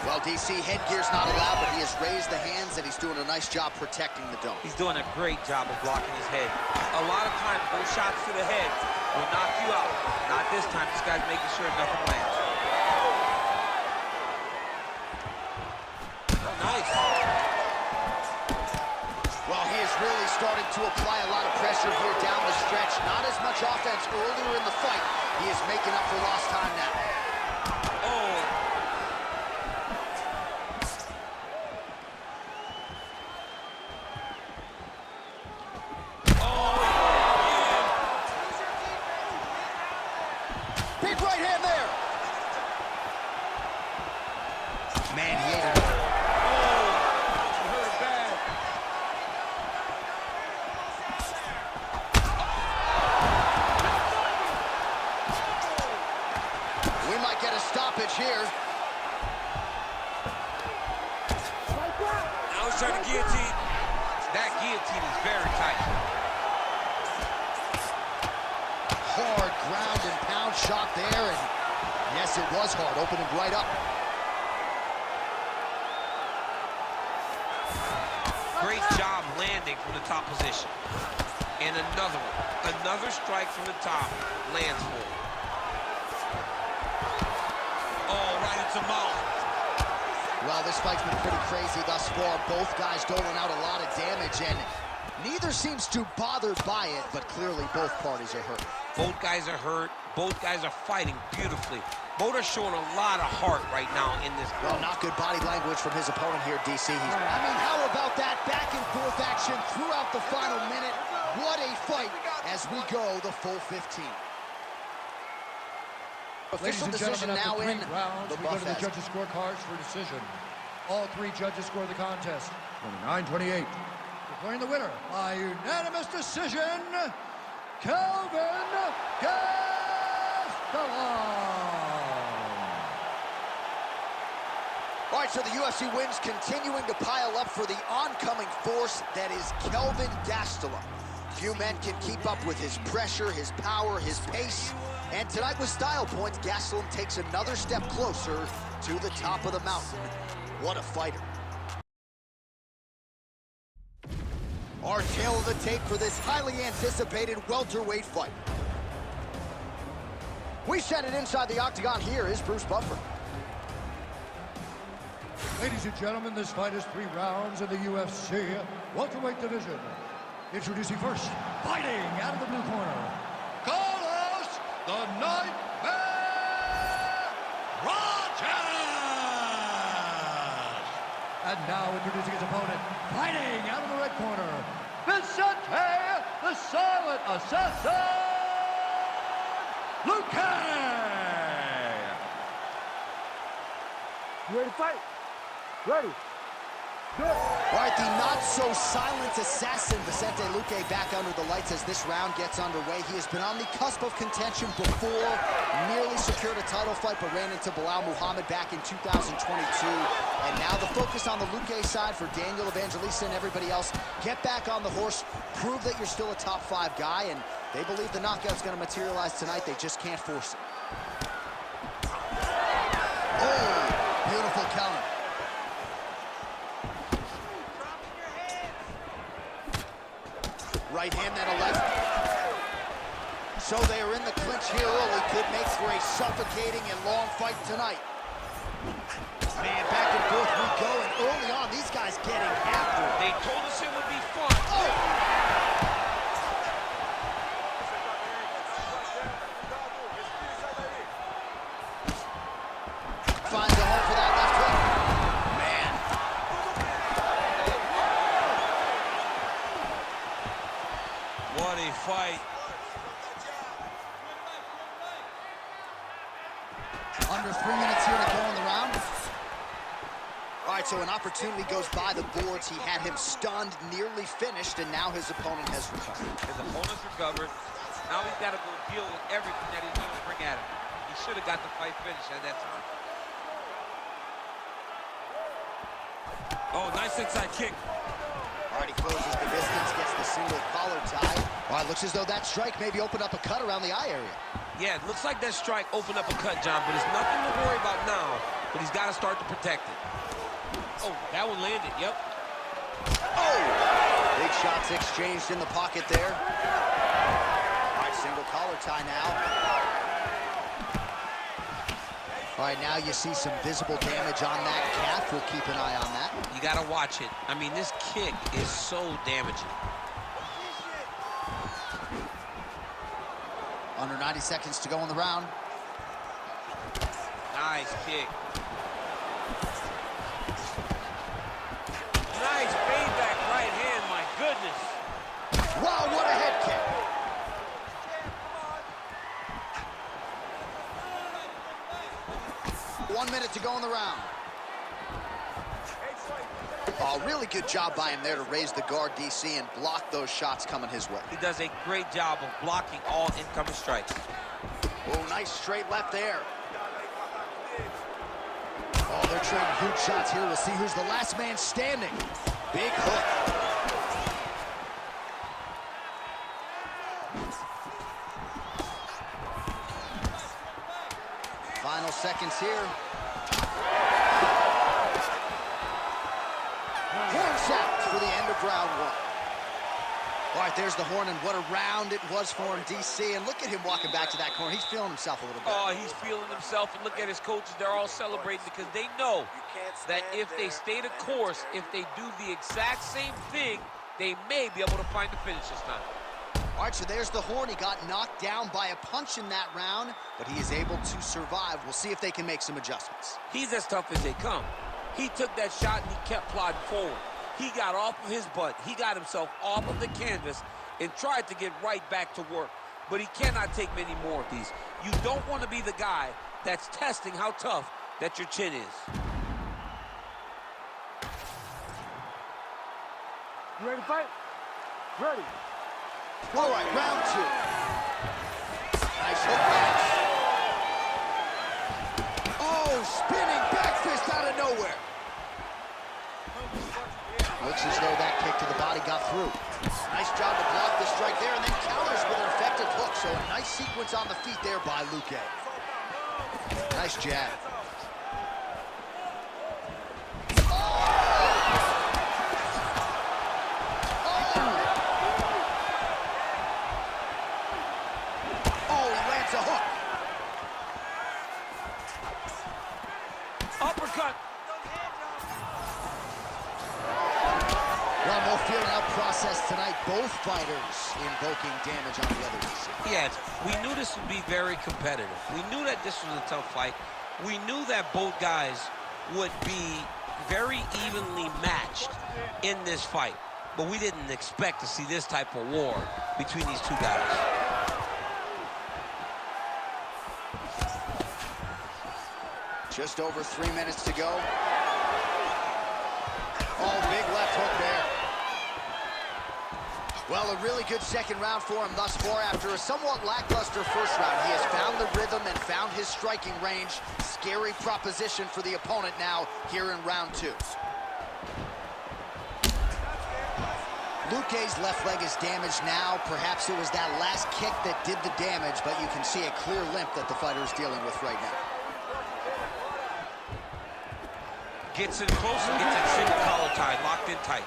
Well, DC, headgear's not allowed, but he has raised the hands, and he's doing a nice job protecting the dome. He's doing a great job of blocking his head. A lot of times, those shots to the head will knock you out. Not this time. This guy's making sure nothing lands. Oh, nice. Well, he is really starting to apply a lot of pressure here down the stretch. Not as much offense earlier in the fight. He is making up for lost time now. Oh. Big right hand there. Man, he ate it. Hurt bad. We might get a stoppage here. Now he's trying to guillotine. That guillotine is very tight. Hard ground and pound shot there, and yes, it was hard, opening right up. Great job landing from the top position. And another one. Another strike from the top lands for him. Oh, right into mouth. Well, this fight's been pretty crazy thus far. Both guys doling out a lot of damage, and neither seems too bothered by it, but clearly both parties are hurt. Both guys are hurt. Both guys are fighting beautifully. Both are showing a lot of heart right now in this. Well, not good body language from his opponent here, DC. I mean, how about that back and forth action throughout the final minute? What a fight as we go the full 15. Ladies Official and decision gentlemen, now after in 3 rounds, the we go to the buffet. judges' scorecards for decision. All 3 judges score the contest. Number 928. Declaring the winner by unanimous decision, Kelvin Gastelum. All right, so the UFC wins, continuing to pile up for the oncoming force that is Kelvin Gastelum. Few men can keep up with his pressure, his power, his pace. And tonight with style points, Gastelum takes another step closer to the top of the mountain. What a fighter. Our tale of the tape for this highly anticipated welterweight fight. We set it inside the octagon. Here is Bruce Buffer. Ladies and gentlemen, this fight is 3 rounds in the UFC welterweight division. Introducing first, fighting out of the blue corner, Carlos the Nightmare Rogers! And now introducing his opponent, fighting out of the red corner, Vicente the Silent Assassin Luque! You ready to fight? Ready. All right, the not-so-silent assassin, Vicente Luque, back under the lights as this round gets underway. He has been on the cusp of contention before, nearly secured a title fight, but ran into Bilal Muhammad back in 2022. And now the focus on the Luque side for Daniel Evangelista and everybody else. Get back on the horse, prove that you're still a top 5 guy, and they believe the knockout's going to materialize tonight. They just can't force it. Oh, beautiful counter. Right hand, then a left. So they are in the clinch here early. Could make for a suffocating and long fight tonight. Man, back and forth we go, and early on, these guys getting after it. They told us it would be fun. Oh! Finds a hole for that left hook. Man. What a fight. Under 3 minutes here to go in the round. All right, so an opportunity goes by the boards. He had him stunned, nearly finished, and now his opponent has recovered. His opponent's recovered. Now he's got to go deal with everything that he's going to bring at him. He should have got the fight finished at that time. Oh, nice inside kick. All right, he closes the distance, gets the single collar tie. All right, looks as though that strike maybe opened up a cut around the eye area. Yeah, it looks like that strike opened up a cut, John, but it's nothing to worry about now, but he's got to start to protect it. Oh, that one landed, yep. Oh! Big shots exchanged in the pocket there. All right, single collar tie now. All right, now you see some visible damage on that calf. We'll keep an eye on that. You got to watch it. I mean, this kick is so damaging. Under 90 seconds to go in the round. Nice kick. Nice payback right hand, my goodness. Wow, what a head kick. One minute to go in the round. Oh, really good job by him there to raise the guard, DC, and block those shots coming his way. He does a great job of blocking all incoming strikes. Oh, nice straight left there. Oh, they're trading huge shots here. We'll see who's the last man standing. Big hook. Final seconds here. Horn sounds for the end of round 1. All right, there's the horn, and what a round it was for him, DC. And look at him walking back to that corner. He's feeling himself a little bit. Oh, he's feeling himself, and look at his coaches. They're all celebrating because they know that if they stay the course, if they do the exact same thing, they may be able to find the finish this time. All right, so there's the horn. He got knocked down by a punch in that round, but he is able to survive. We'll see if they can make some adjustments. He's as tough as they come. He took that shot, and he kept plodding forward. He got off of his butt. He got himself off of the canvas and tried to get right back to work. But he cannot take many more of these. You don't want to be the guy that's testing how tough that your chin is. You ready to fight? Ready. All right, round 2. Nice hook pass. Oh, spinning back fist out of nowhere. Looks as though that kick to the body got through. Nice job to block the strike there, and then counters with an effective hook. So a nice sequence on the feet there by Luque. Nice jab. Oh, he lands a hook. Uppercut. Well, no feeling out process tonight. Both fighters invoking damage on the other DC. Yes, we knew this would be very competitive. We knew that this was a tough fight. We knew that both guys would be very evenly matched in this fight. But we didn't expect to see this type of war between these two guys. Just over 3 minutes to go. Oh, big left hook there. Well, a really good second round for him thus far. After a somewhat lackluster first round, he has found the rhythm and found his striking range. Scary proposition for the opponent now here in round 2. Luque's left leg is damaged now. Perhaps it was that last kick that did the damage, but you can see a clear limp that the fighter is dealing with right now. Gets in close and gets that single collar tied, locked in tight.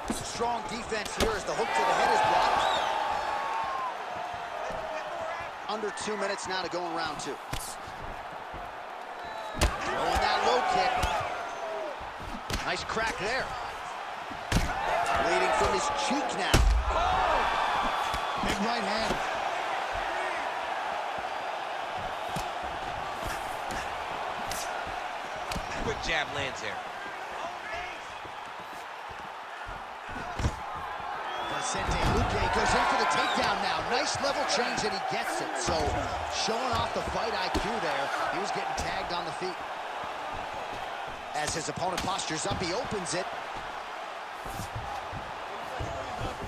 Strong defense here as the hook to the head is blocked. Under 2 minutes now to go in round 2. Throwing that low kick. Nice crack there. Bleeding from his cheek now. Big right hand. Quick jab lands there. Luque goes in for the takedown now. Nice level change, and he gets it. So, showing off the fight IQ there. He was getting tagged on the feet. As his opponent postures up, he opens it.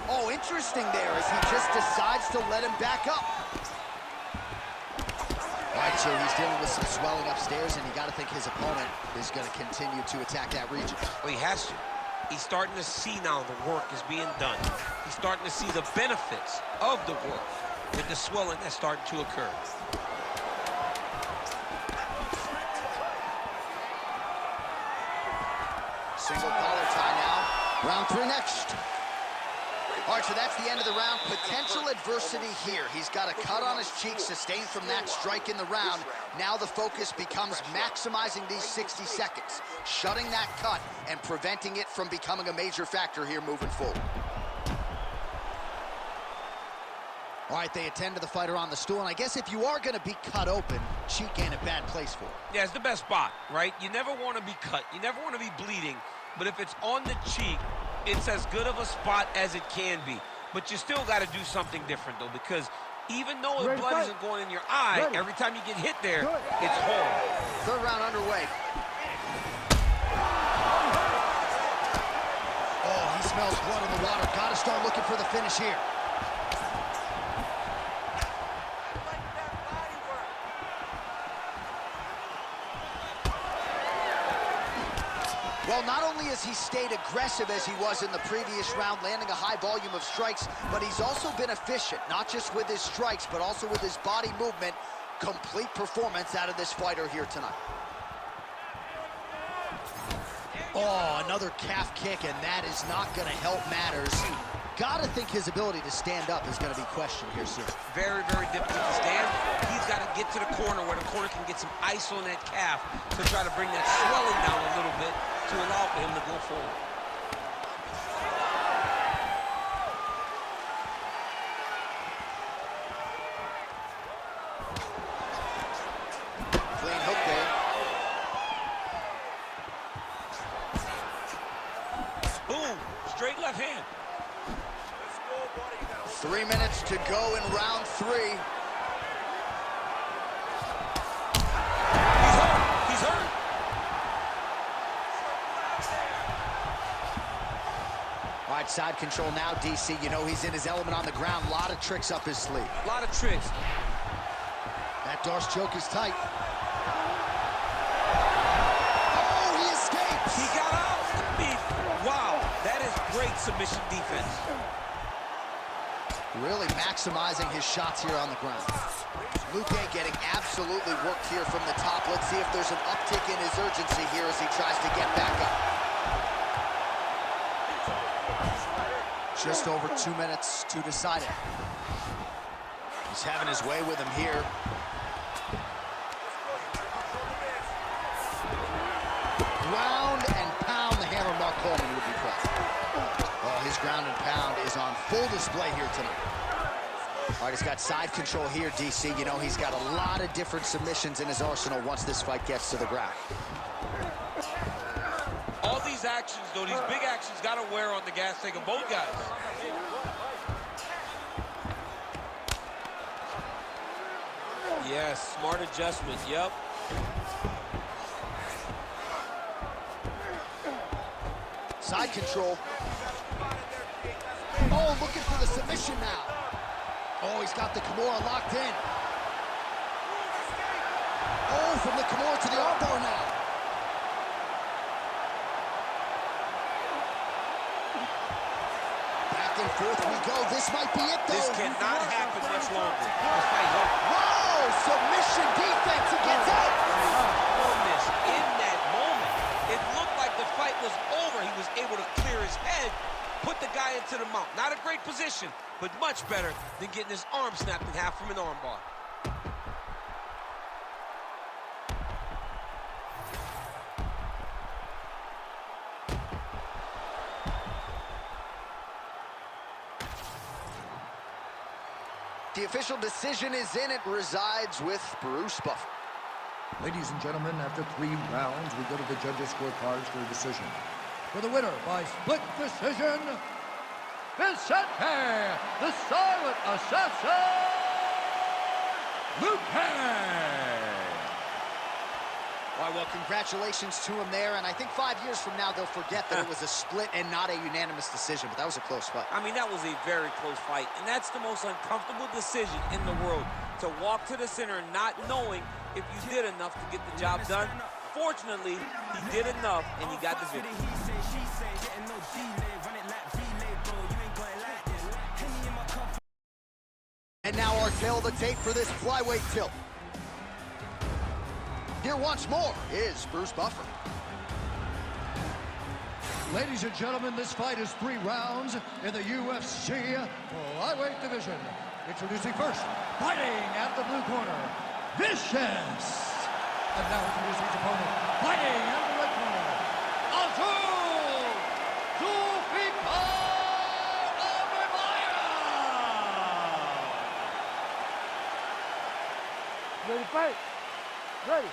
Oh, interesting there as he just decides to let him back up. All right, so he's dealing with some swelling upstairs, and you got to think his opponent is going to continue to attack that region. Well, he has to. He's starting to see now the work is being done. He's starting to see the benefits of the work with the swelling that's starting to occur. Single collar tie now. Round 3 next. All right, so that's the end of the round. Potential adversity here. He's got a cut on his cheek sustained from that strike in the round. Now the focus becomes maximizing these 60 seconds, shutting that cut and preventing it from becoming a major factor here moving forward. All right, they attend to the fighter on the stool, and I guess if you are going to be cut open, cheek ain't a bad place for it. Yeah, it's the best spot, right? You never want to be cut. You never want to be bleeding, but if it's on the cheek, it's as good of a spot as it can be. But you still got to do something different, though, because even though the blood isn't going in your eye, every time you get hit there, it's horrible. Third round underway. Oh, he smells blood in the water. Got to start looking for the finish here. Well, not only has he stayed aggressive as he was in the previous round, landing a high volume of strikes, but he's also been efficient, not just with his strikes, but also with his body movement. Complete performance out of this fighter here tonight. Oh, another calf kick, and that is not going to help matters. Got to think his ability to stand up is going to be questioned here soon. Very, very difficult to stand. He's got to get to the corner where the corner can get some ice on that calf to try to bring that swelling down a little bit to allow for him to go forward. Clean hook there. Boom, straight left hand. 3 minutes to go in round 3. He's hurt. All right, side control now, DC. You know he's in his element on the ground. A lot of tricks up his sleeve. A lot of tricks. That Darce choke is tight. Oh, he escapes! He got out. Wow, that is great submission defense. Really maximizing his shots here on the ground. Luque getting absolutely worked here from the top. Let's see if there's an uptick in his urgency here as he tries to get back up. Just over 2 minutes to decide it. He's having his way with him here. Ground and pound, the hammer Mark Coleman would be proud. Well, his ground and pound is on full display here tonight. All right, he's got side control here, DC. You know, he's got a lot of different submissions in his arsenal once this fight gets to the ground. All these actions, though, these big actions, got to wear on the gas tank of both guys. Yes, smart adjustment, yep. Side control. Oh, looking for the submission now. Oh, he's got the Kimura locked in. Oh, from the Kimura to the armbar now. Back and forth we go. This might be it, though. This cannot happen much longer. This fight over. Whoa, submission defense. He gets out. Almost in that moment, it looked like the fight was over. He was able to clear his head, put the guy into the mount. Not a great position, but much better than getting his arm snapped in half from an armbar. The official decision is in. It resides with Bruce Buffer. Ladies and gentlemen, after 3 rounds, we go to the judges' scorecards for a decision. For the winner by split decision, Vicente, the Silent Assassin, Luke. All right, well, congratulations to him there, and I think 5 years from now they'll forget that it was a split and not a unanimous decision, but that was a close fight. I mean, that was a very close fight, and that's the most uncomfortable decision in the world, to walk to the center not knowing if you did enough to get the job done. Fortunately, he did enough, and he got the victory. And now our tail of the tape for this flyweight tilt. Here once more is Bruce Buffer. Ladies and gentlemen, this fight is 3 rounds in the UFC flyweight division. Introducing first, fighting at the blue corner, Vicious. And now introducing his opponent, fighting at the red corner, Azul Zulfikar Amaya. Ready to fight? Ready.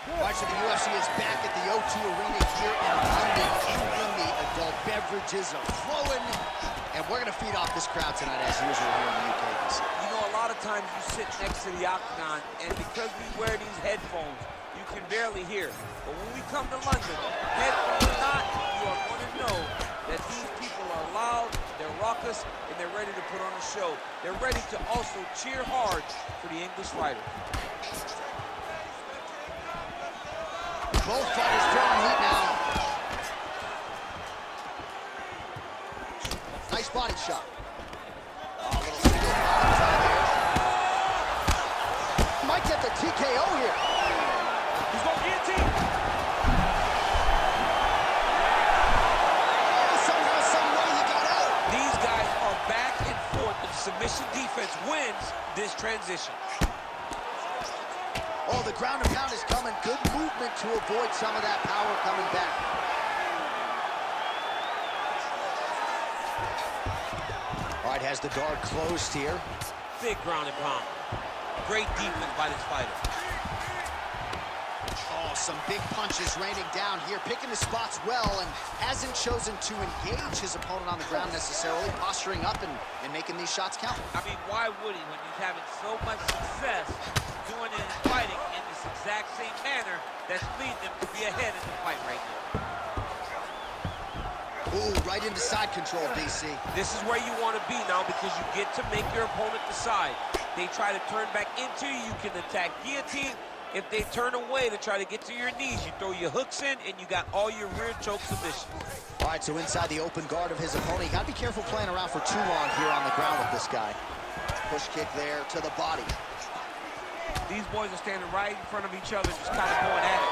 All right, so the UFC is back at the O2 Arena here in London, England. The adult beverages are flowing, and we're going to feed off this crowd tonight as usual here in the UK. You know, a lot of times you sit next to the octagon, and because we wear these headphones, you can barely hear. But when we come to London, headphones or not, you are going to know that these people are loud, they're raucous, and they're ready to put on a show. They're ready to also cheer hard for the English fighter. Both fighters throwing heat now. Nice body shot. Oh, a little single body shot here. Might get the TKO here. He's going to guillotine. Oh, somehow, some way he got out. These guys are back and forth. The submission defense wins this transition. Oh, the ground and pound is coming. Good movement to avoid some of that power coming back. All right, has the guard closed here. Big ground and pound. Great defense by this fighter. Oh, some big punches raining down here, picking his spots well, and hasn't chosen to engage his opponent on the ground necessarily, posturing up and making these shots count. I mean, why would he when he's having so much success doing it and fighting in this exact same manner that's leading him to be ahead in the fight right now? Ooh, right into side control, DC. This is where you want to be now because you get to make your opponent decide. They try to turn back into you, you can attack guillotine. If they turn away to try to get to your knees, you throw your hooks in and you got all your rear choke submissions. All right, so inside the open guard of his opponent, you gotta be careful playing around for too long here on the ground with this guy. Push kick there to the body. These boys are standing right in front of each other, just kind of going at it.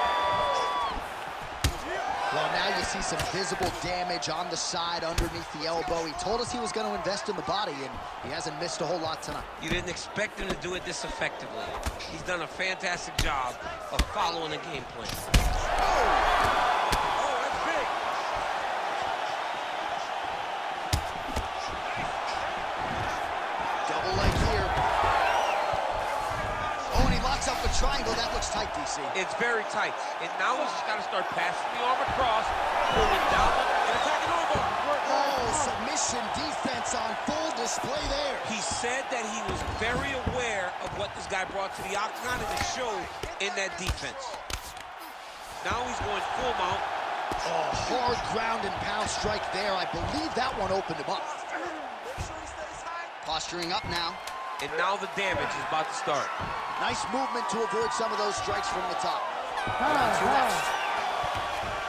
Well, now you see some visible damage on the side underneath the elbow. He told us he was going to invest in the body, and he hasn't missed a whole lot tonight. You didn't expect him to do it this effectively. He's done a fantastic job of following the game plan. Oh! Oh, that's big. Double leg here. Oh, and he locks up the triangle. That looks tight, DC. It's very tight. And now he's just got to start passing the arm across, pulling down, and attacking armbar. Oh, Submission defense on full display there. He said that he was very aware of what this guy brought to the octagon, and it showed in that defense. Now he's going full mount. Oh, hard ground and pound strike there. I believe that one opened him up. Posturing up now. And now the damage is about to start. Nice movement to avoid some of those strikes from the top.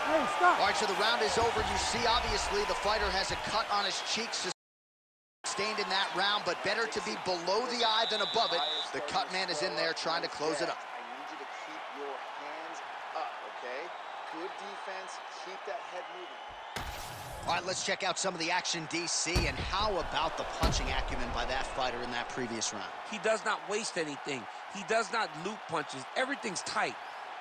Hey, stop. All right, so the round is over. You see, obviously, the fighter has a cut on his cheeks sustained in that round, but better to be below the eye than above it. The cut man is in there trying to close it up. I need you to keep your hands up, okay? Good defense. Keep that head moving. All right, let's check out some of the action, DC, and how about the punching acumen by that fighter in that previous round? He does not waste anything. He does not loop punches. Everything's tight.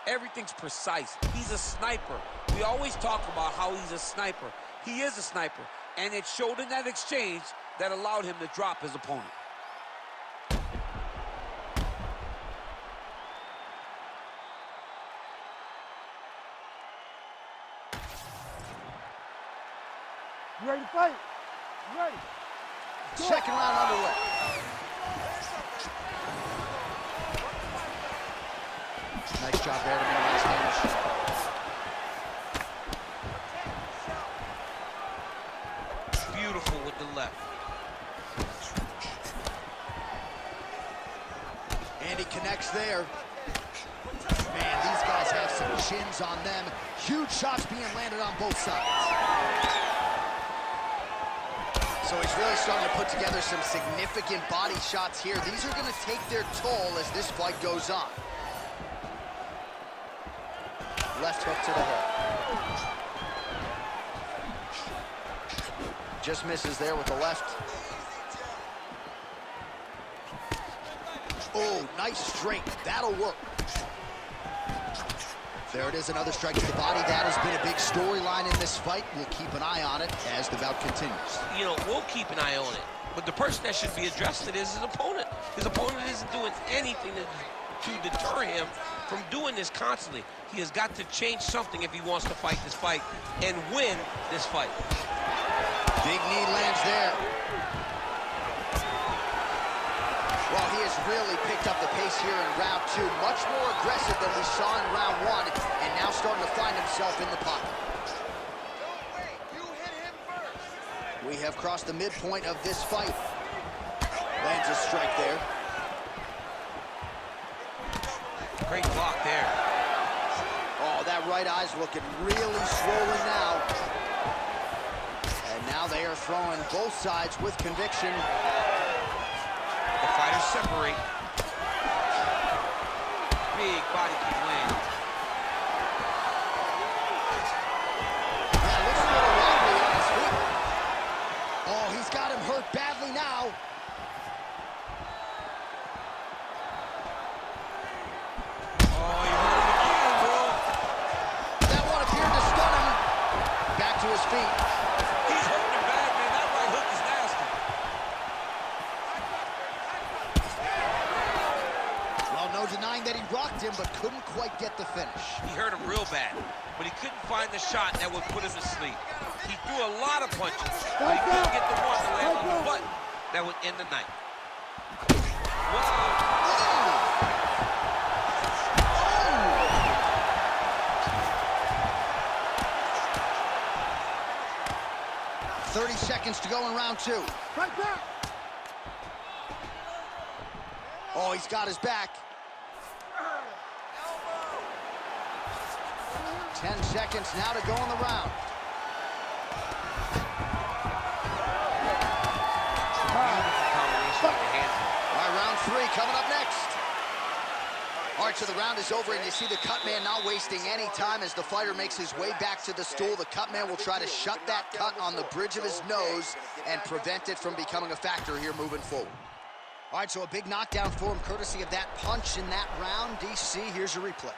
Everything's precise. He's a sniper. We always talk about how he's a sniper. He is a sniper, and it showed in that exchange that allowed him to drop his opponent. You ready to fight? You ready? Second round underway. Nice job there to minimize damage. Beautiful with the left. And he connects there. Man, these guys have some chins on them. Huge shots being landed on both sides. So he's really starting to put together some significant body shots here. These are going to take their toll as this fight goes on. Left hook to the head. Just misses there with the left. Oh, nice straight. That'll work. There it is, another strike to the body. That has been a big storyline in this fight. We'll keep an eye on it as the bout continues. You know, we'll keep an eye on it. But the person that should be addressed is his opponent. His opponent isn't doing anything to deter him from doing this constantly. He has got to change something if he wants to fight this fight and win this fight. Big knee lands there. Well, he has really picked up the pace here in round two. Much more aggressive than we saw in round one, and now starting to find himself in the pocket. Don't wait. You hit him first. We have crossed the midpoint of this fight. Lands a strike there. Great block there. Oh, that right eye's looking really swollen now. And now they are throwing both sides with conviction. The fighters separate. Big body kick land. Yeah, looks a little wobbly on his feet. Oh, he's got him hurt badly now. Oh, you hurt him again, bro. That one appeared to stun him. Back to his feet. He's hurting him bad, man. That right hook is nasty. Well, no denying that he rocked him, but couldn't quite get the finish. He hurt him real bad, but he couldn't find the shot that would put him to sleep. He threw a lot of punches, but he couldn't get the one to land on the button that would end the night. Wow. 30 seconds to go in round two. Right back. Oh, he's got his back. 10 seconds now to go in the round. Combination with the hands. All right, round three coming up next. All right, so the round is over, and you see the cut man not wasting any time as the fighter makes his way back to the stool. The cut man will try to shut that cut on the bridge of his nose and prevent it from becoming a factor here moving forward. All right, so a big knockdown for him, courtesy of that punch in that round. DC, here's your replay.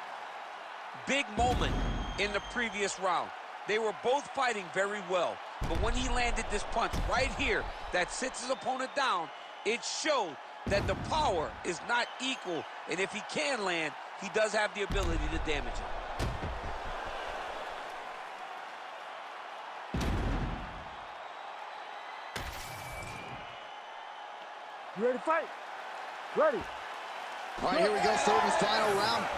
Big moment in the previous round. They were both fighting very well, but when he landed this punch right here that sits his opponent down, it showed that the power is not equal, and if he can land, he does have the ability to damage him. You ready to fight? Ready. All right, here we go, third and final round.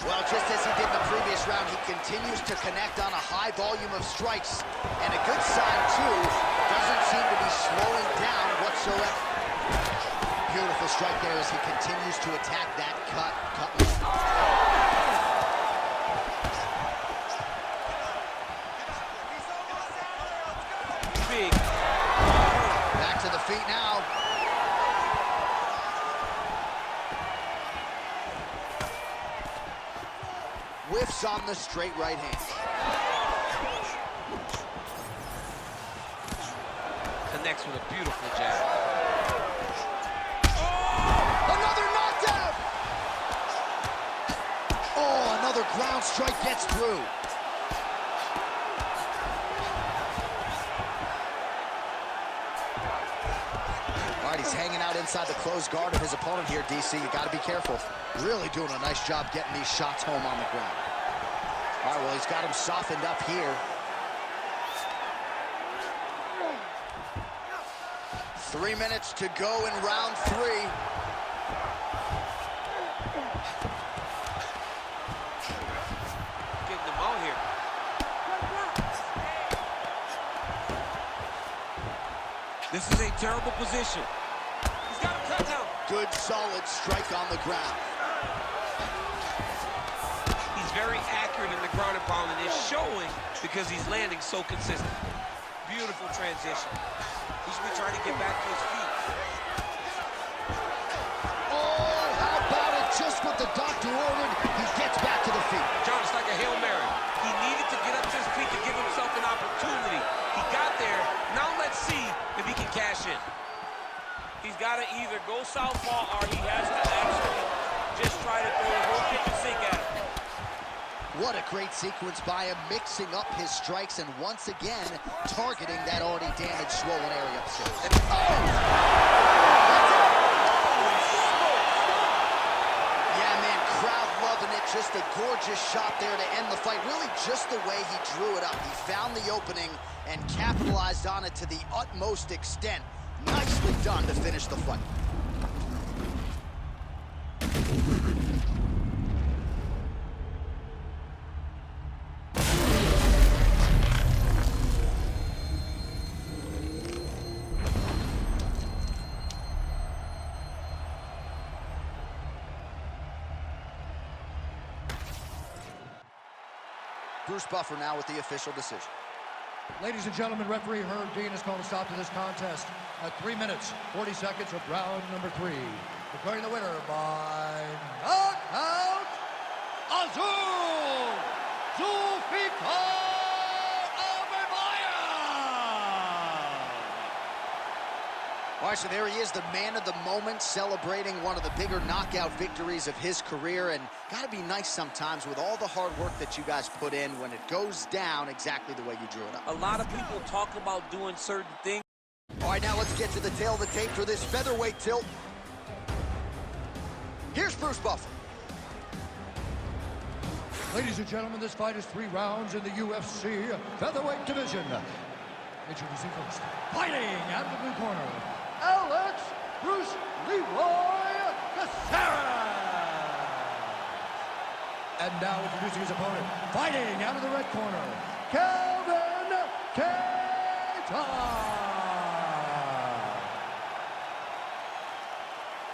Well, just as he did in the previous round, he continues to connect on a high volume of strikes. And a good sign, too, doesn't seem to be slowing down whatsoever. Beautiful strike there as he continues to attack that cut. Big. Back to the feet now. Whiffs on the straight right hand. Connects with a beautiful jab. Oh! Another knockdown! Oh, another ground strike gets through. All right, he's hanging out inside the closed guard of his opponent here, DC. You got to be careful. Really doing a nice job getting these shots home on the ground. All right, well, he's got him softened up here. 3 minutes to go in round 3. Getting them out here. This is a terrible position. He's got him cut down. Good, solid strike on the ground. He's very accurate in the ground and pound, and it's showing because he's landing so consistent. Beautiful transition. He should be trying to get back to his feet. Oh, how about it? Just what the doctor ordered, he gets back to the feet. John, it's like a Hail Mary. He needed to get up to his feet to give himself an opportunity. He got there. Now let's see if he can cash in. He's got to either go southpaw or he has to actually just try to throw the whole kitchen sink at him. What a great sequence by him, mixing up his strikes and once again targeting that already damaged, swollen area upstairs. Yeah, man, crowd loving it. Just a gorgeous shot there to end the fight. Really just the way he drew it up. He found the opening and capitalized on it to the utmost extent. Nicely done to finish the fight. Bruce Buffer now with the official decision. Ladies and gentlemen, referee Herb Dean has called a stop to this contest at 3 minutes, 40 seconds of round number 3. Declaring the winner by knockout, Azul Zulfikar All right, so there he is, the man of the moment, celebrating one of the bigger knockout victories of his career. And got to be nice sometimes with all the hard work that you guys put in when it goes down exactly the way you drew it up. A lot of people talk about doing certain things. All right, now let's get to the tail of the tape for this featherweight tilt. Here's Bruce Buffer. Ladies and gentlemen, this fight is 3 rounds in the UFC featherweight division. Introducing first, fighting out of the blue corner, Alex Bruce Leroy Caceres. And now introducing his opponent, fighting out of the red corner, Kelvin Keita.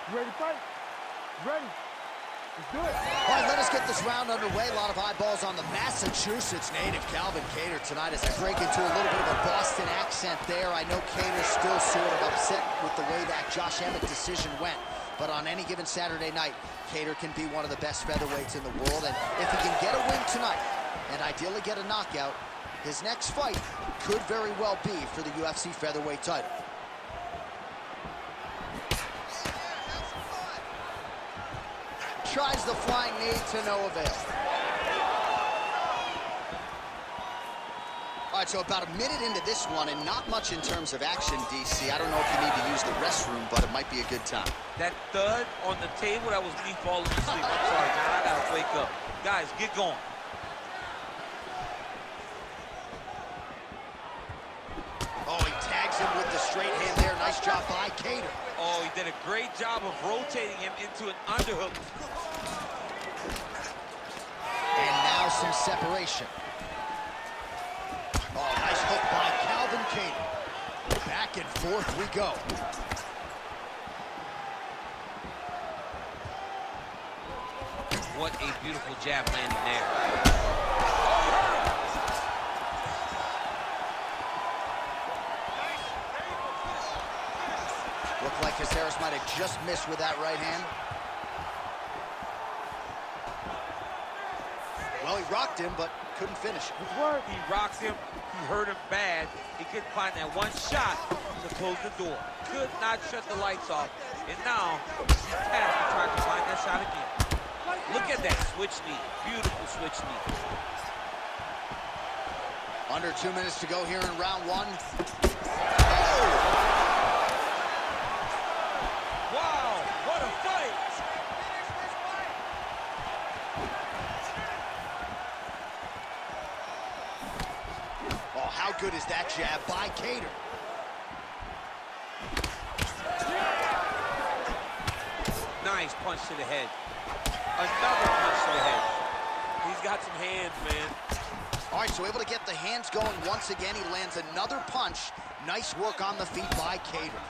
You ready to fight? Ready. Let's do it. All right, let us get this round underway. A lot of eyeballs on the Massachusetts native Calvin Kattar tonight as I break into a little bit of a Boston accent there. I know Kattar's still sort of upset with the way that Josh Emmett decision went. But on any given Saturday night, Kattar can be one of the best featherweights in the world. And if he can get a win tonight, and ideally get a knockout, his next fight could very well be for the UFC featherweight title. Tries the flying knee to no avail. All right, so about a minute into this one, and not much in terms of action, DC. I don't know if you need to use the restroom, but it might be a good time. That thud on the table, that was me falling asleep. I'm sorry, man. I gotta wake up. Guys, get going. Oh, he tags him with the straight hand there. Nice job by Cater. Oh, he did a great job of rotating him into an underhook. And now some separation. Oh, nice hook by Calvin Cater. Back and forth we go. What a beautiful jab landing there. Looked like Caceres might have just missed with that right hand. Well, he rocked him, but couldn't finish. Good work. He rocked him. He hurt him bad. He couldn't find that one shot to close the door. Could not shut the lights off. And now he's tasked to try to find that shot again. Look at that switch knee. Beautiful switch knee. Under 2 minutes to go here in round one. Wow, what a fight! Oh, how good is that jab by Cater? Nice punch to the head. Another punch to the head. He's got some hands, man. All right, so able to get the hands going once again. He lands another punch. Nice work on the feet by Cater.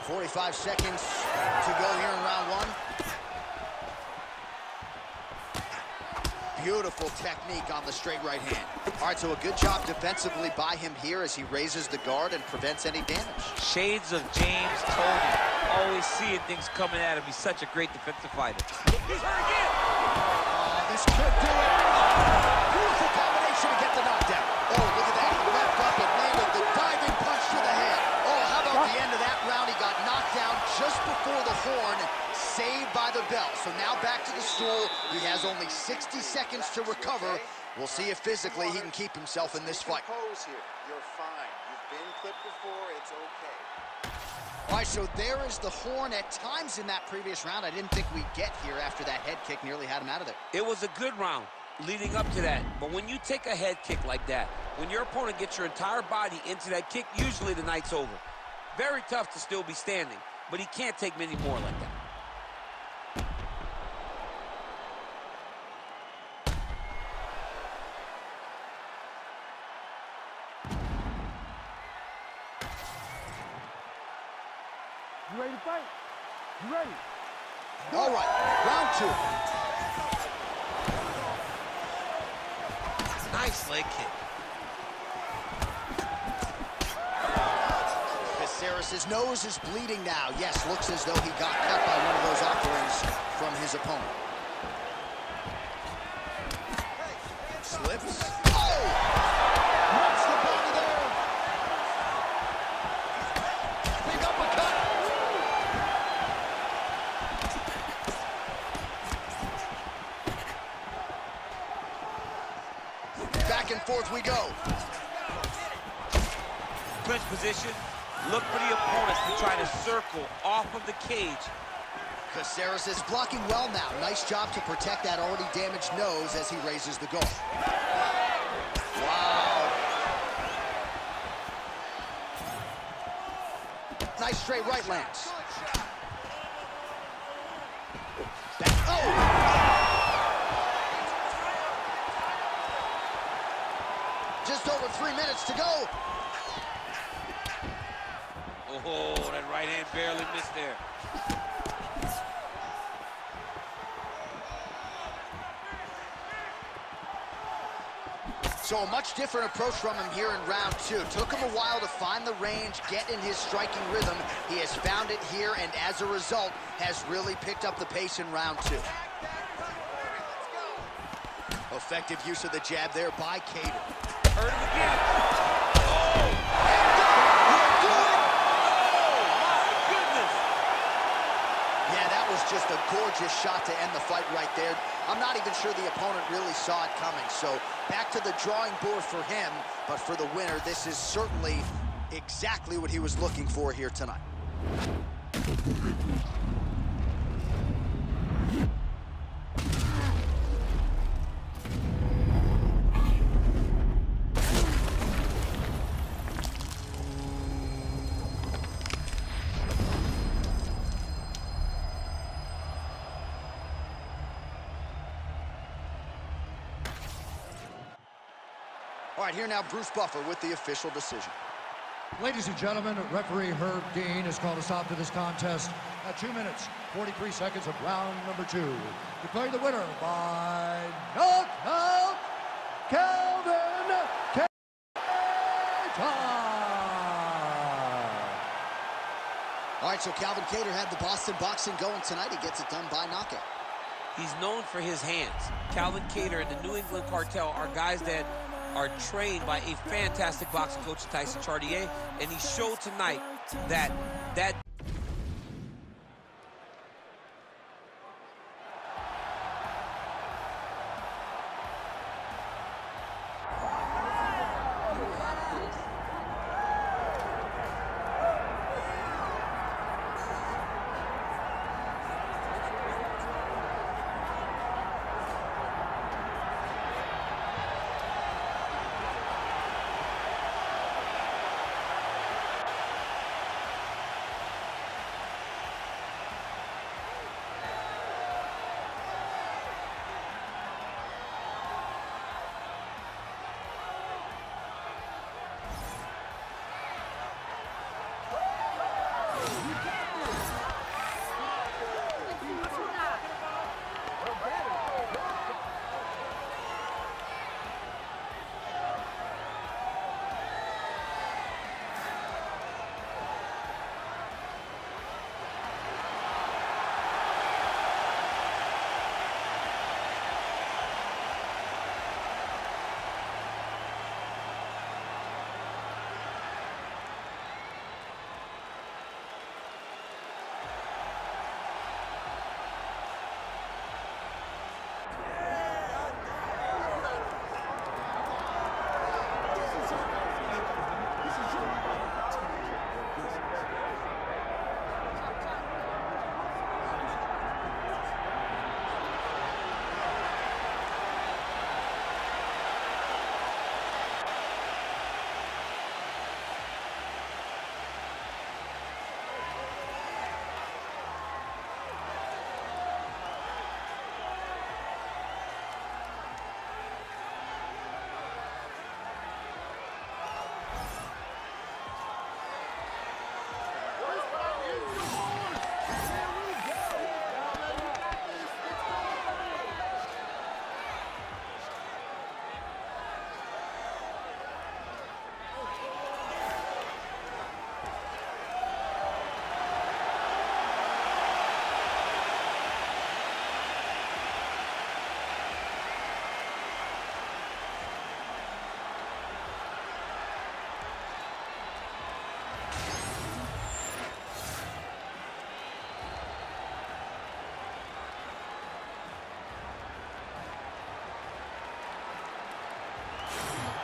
"45 seconds to go here in round one." Beautiful technique on the straight right hand. All right, so a good job defensively by him here as he raises the guard and prevents any damage. Shades of James Toney. Always seeing things coming at him. He's such a great defensive fighter. He's hurt again. This could do it. Beautiful combination to get the knockdown. Oh, look at that. He leapt up and landed the diving punch to the head. Oh, how about the end of that round? He got knocked down just before the horn, saved by the bell. So now back to the stool. He has only 60 seconds to recover. We'll see if physically he can keep himself in this fight. Compose here. You're fine. You've been clipped before. It's okay. All right, so there is the horn. At times in that previous round, I didn't think we'd get here after that head kick nearly had him out of there. It was a good round leading up to that. But when you take a head kick like that, when your opponent gets your entire body into that kick, usually the night's over. Very tough to still be standing, but he can't take many more like that. You ready to fight? You ready? All right, round two. Nice leg kick. Caceres' nose is bleeding now. Yes, looks as though he got cut by one of those offerings from his opponent. Slips. Oh! What's the body there? Big uppercut. Back and forth we go. Clinch position. Look for the opponent to try to circle off of the cage. Caceres is blocking well now. Nice job to protect that already damaged nose as he raises the guard. Wow. Nice straight right lands. Back. Oh! Just over 3 minutes to go. Oh, that right hand barely missed there. So a much different approach from him here in round two. Took him a while to find the range, get in his striking rhythm. He has found it here, and as a result, has really picked up the pace in round two. Effective use of the jab there by Cater. Hurt him again. Yeah, that was just a gorgeous shot to end the fight right there. I'm not even sure the opponent really saw it coming. So back to the drawing board for him, but for the winner, this is certainly exactly what he was looking for here tonight. All right, here now Bruce Buffer with the official decision. Ladies and gentlemen, referee Herb Dean has called a stop to this contest at 2 minutes, 43 seconds of round number 2. Declaring the winner by knockout, Calvin Cater. All right, so Calvin Cater had the Boston boxing going tonight. He gets it done by knockout. He's known for his hands. Calvin Cater and the New England Cartel are guys that are trained by a fantastic boxing coach, Tyson Chartier, and he showed tonight that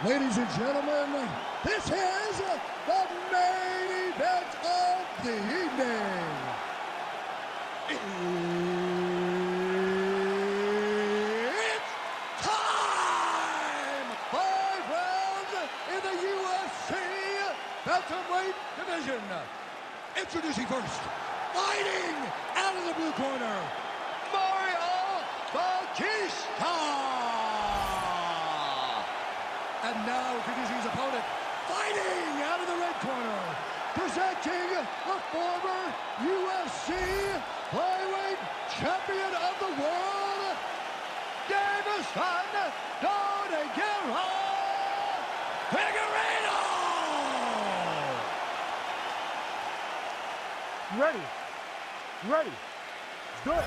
Ladies and gentlemen, this is the main event of the evening. It's time! 5 rounds in the UFC Bantamweight division. Introducing first, fighting out of the blue corner, Figueiredo Bautista. And now introducing his opponent, fighting out of the red corner, presenting the former UFC flyweight champion of the world, Davison Donegera Figueiredo! You ready? You ready? Let's do it.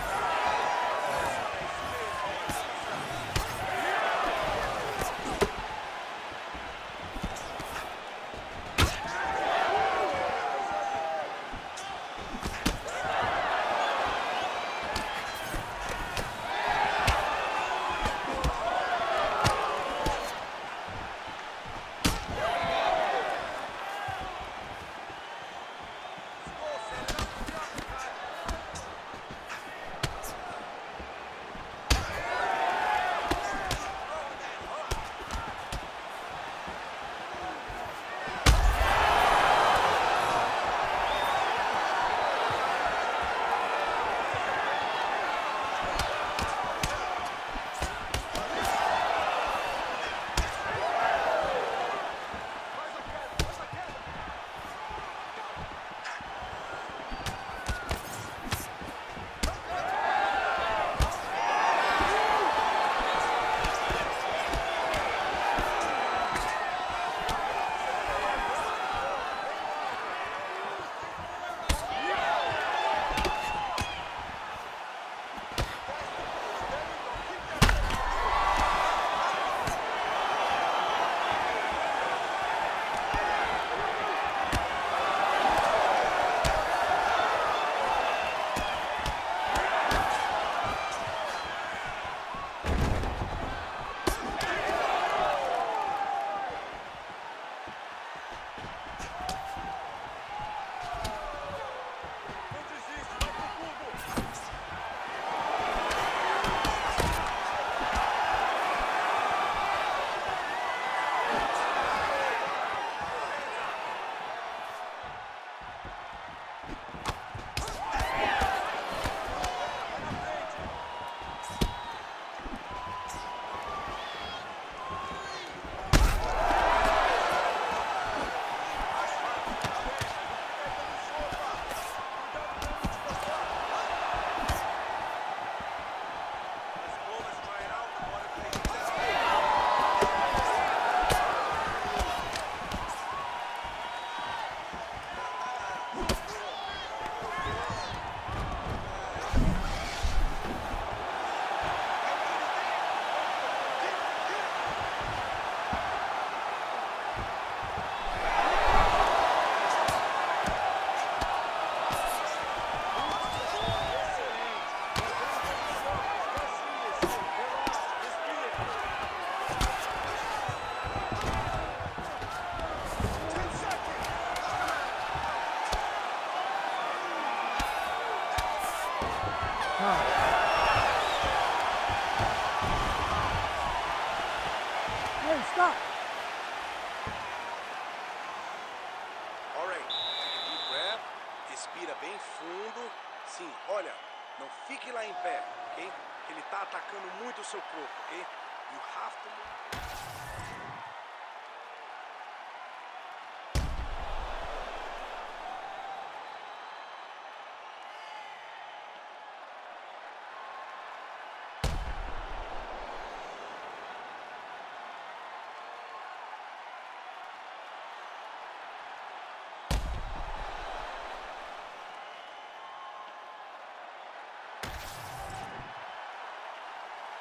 bem fundo. Sim, olha, não fique lá em pé, ok? Ele tá atacando muito o seu corpo, ok? You have to move.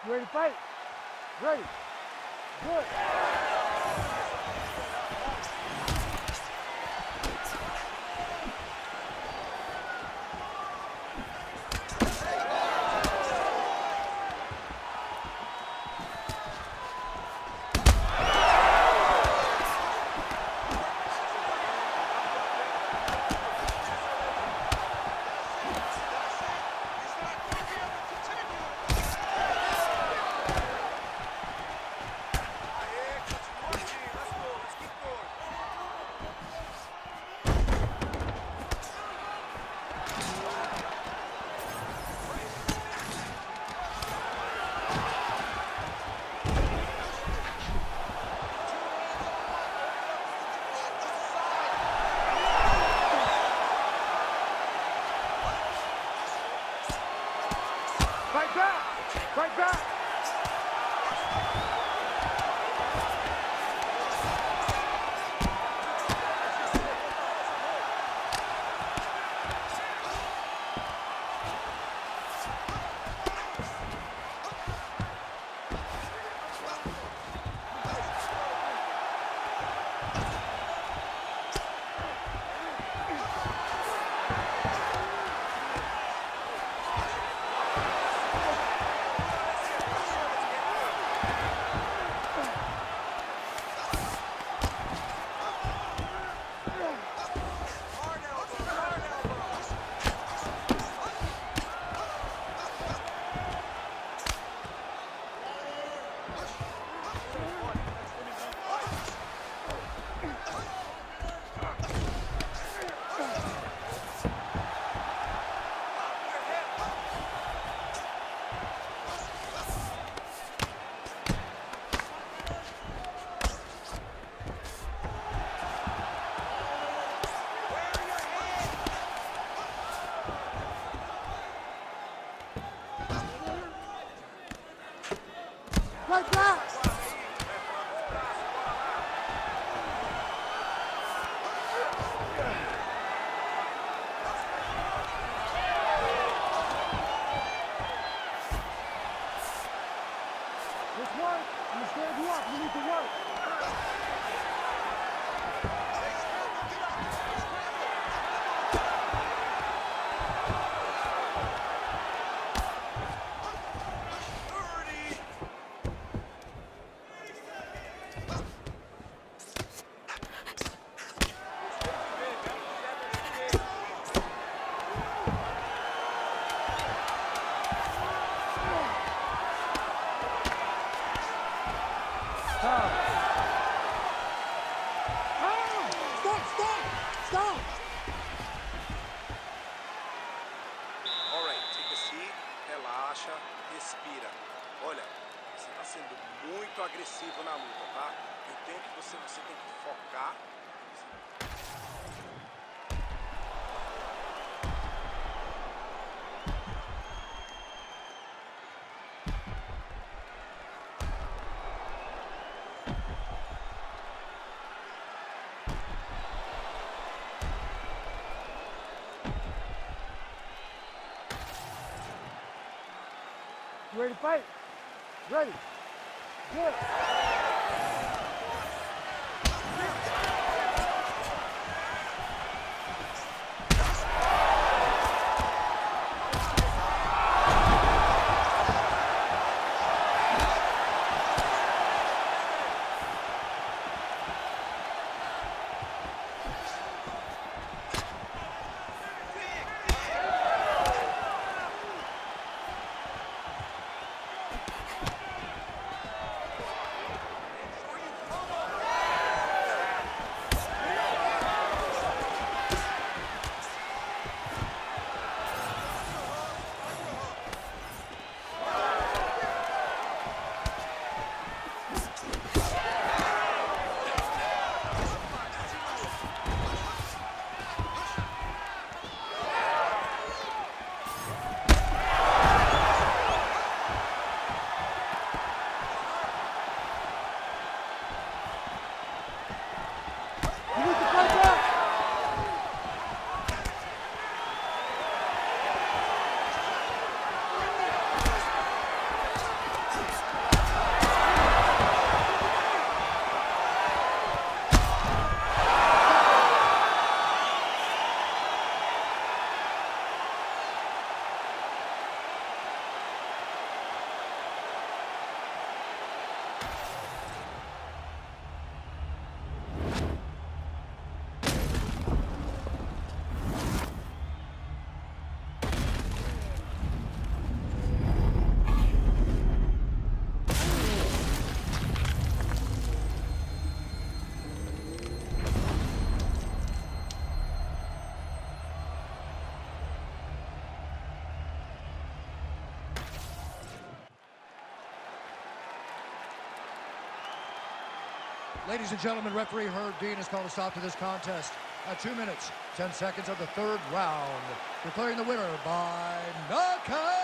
You ready to fight? Ready. Good. Fight back! Fight back! Fight back! This work, I'm gonna stand you up, you need to work. Stop! Alright, take a seat, relaxa, respira. Olha, você está sendo muito agressivo na luta, tá? Eu tenho que você tem que focar. You ready to fight? Ready. Good. Ladies and gentlemen, referee Herb Dean has called a stop to this contest at 2 minutes, 10 seconds of the third round, declaring the winner by knockout.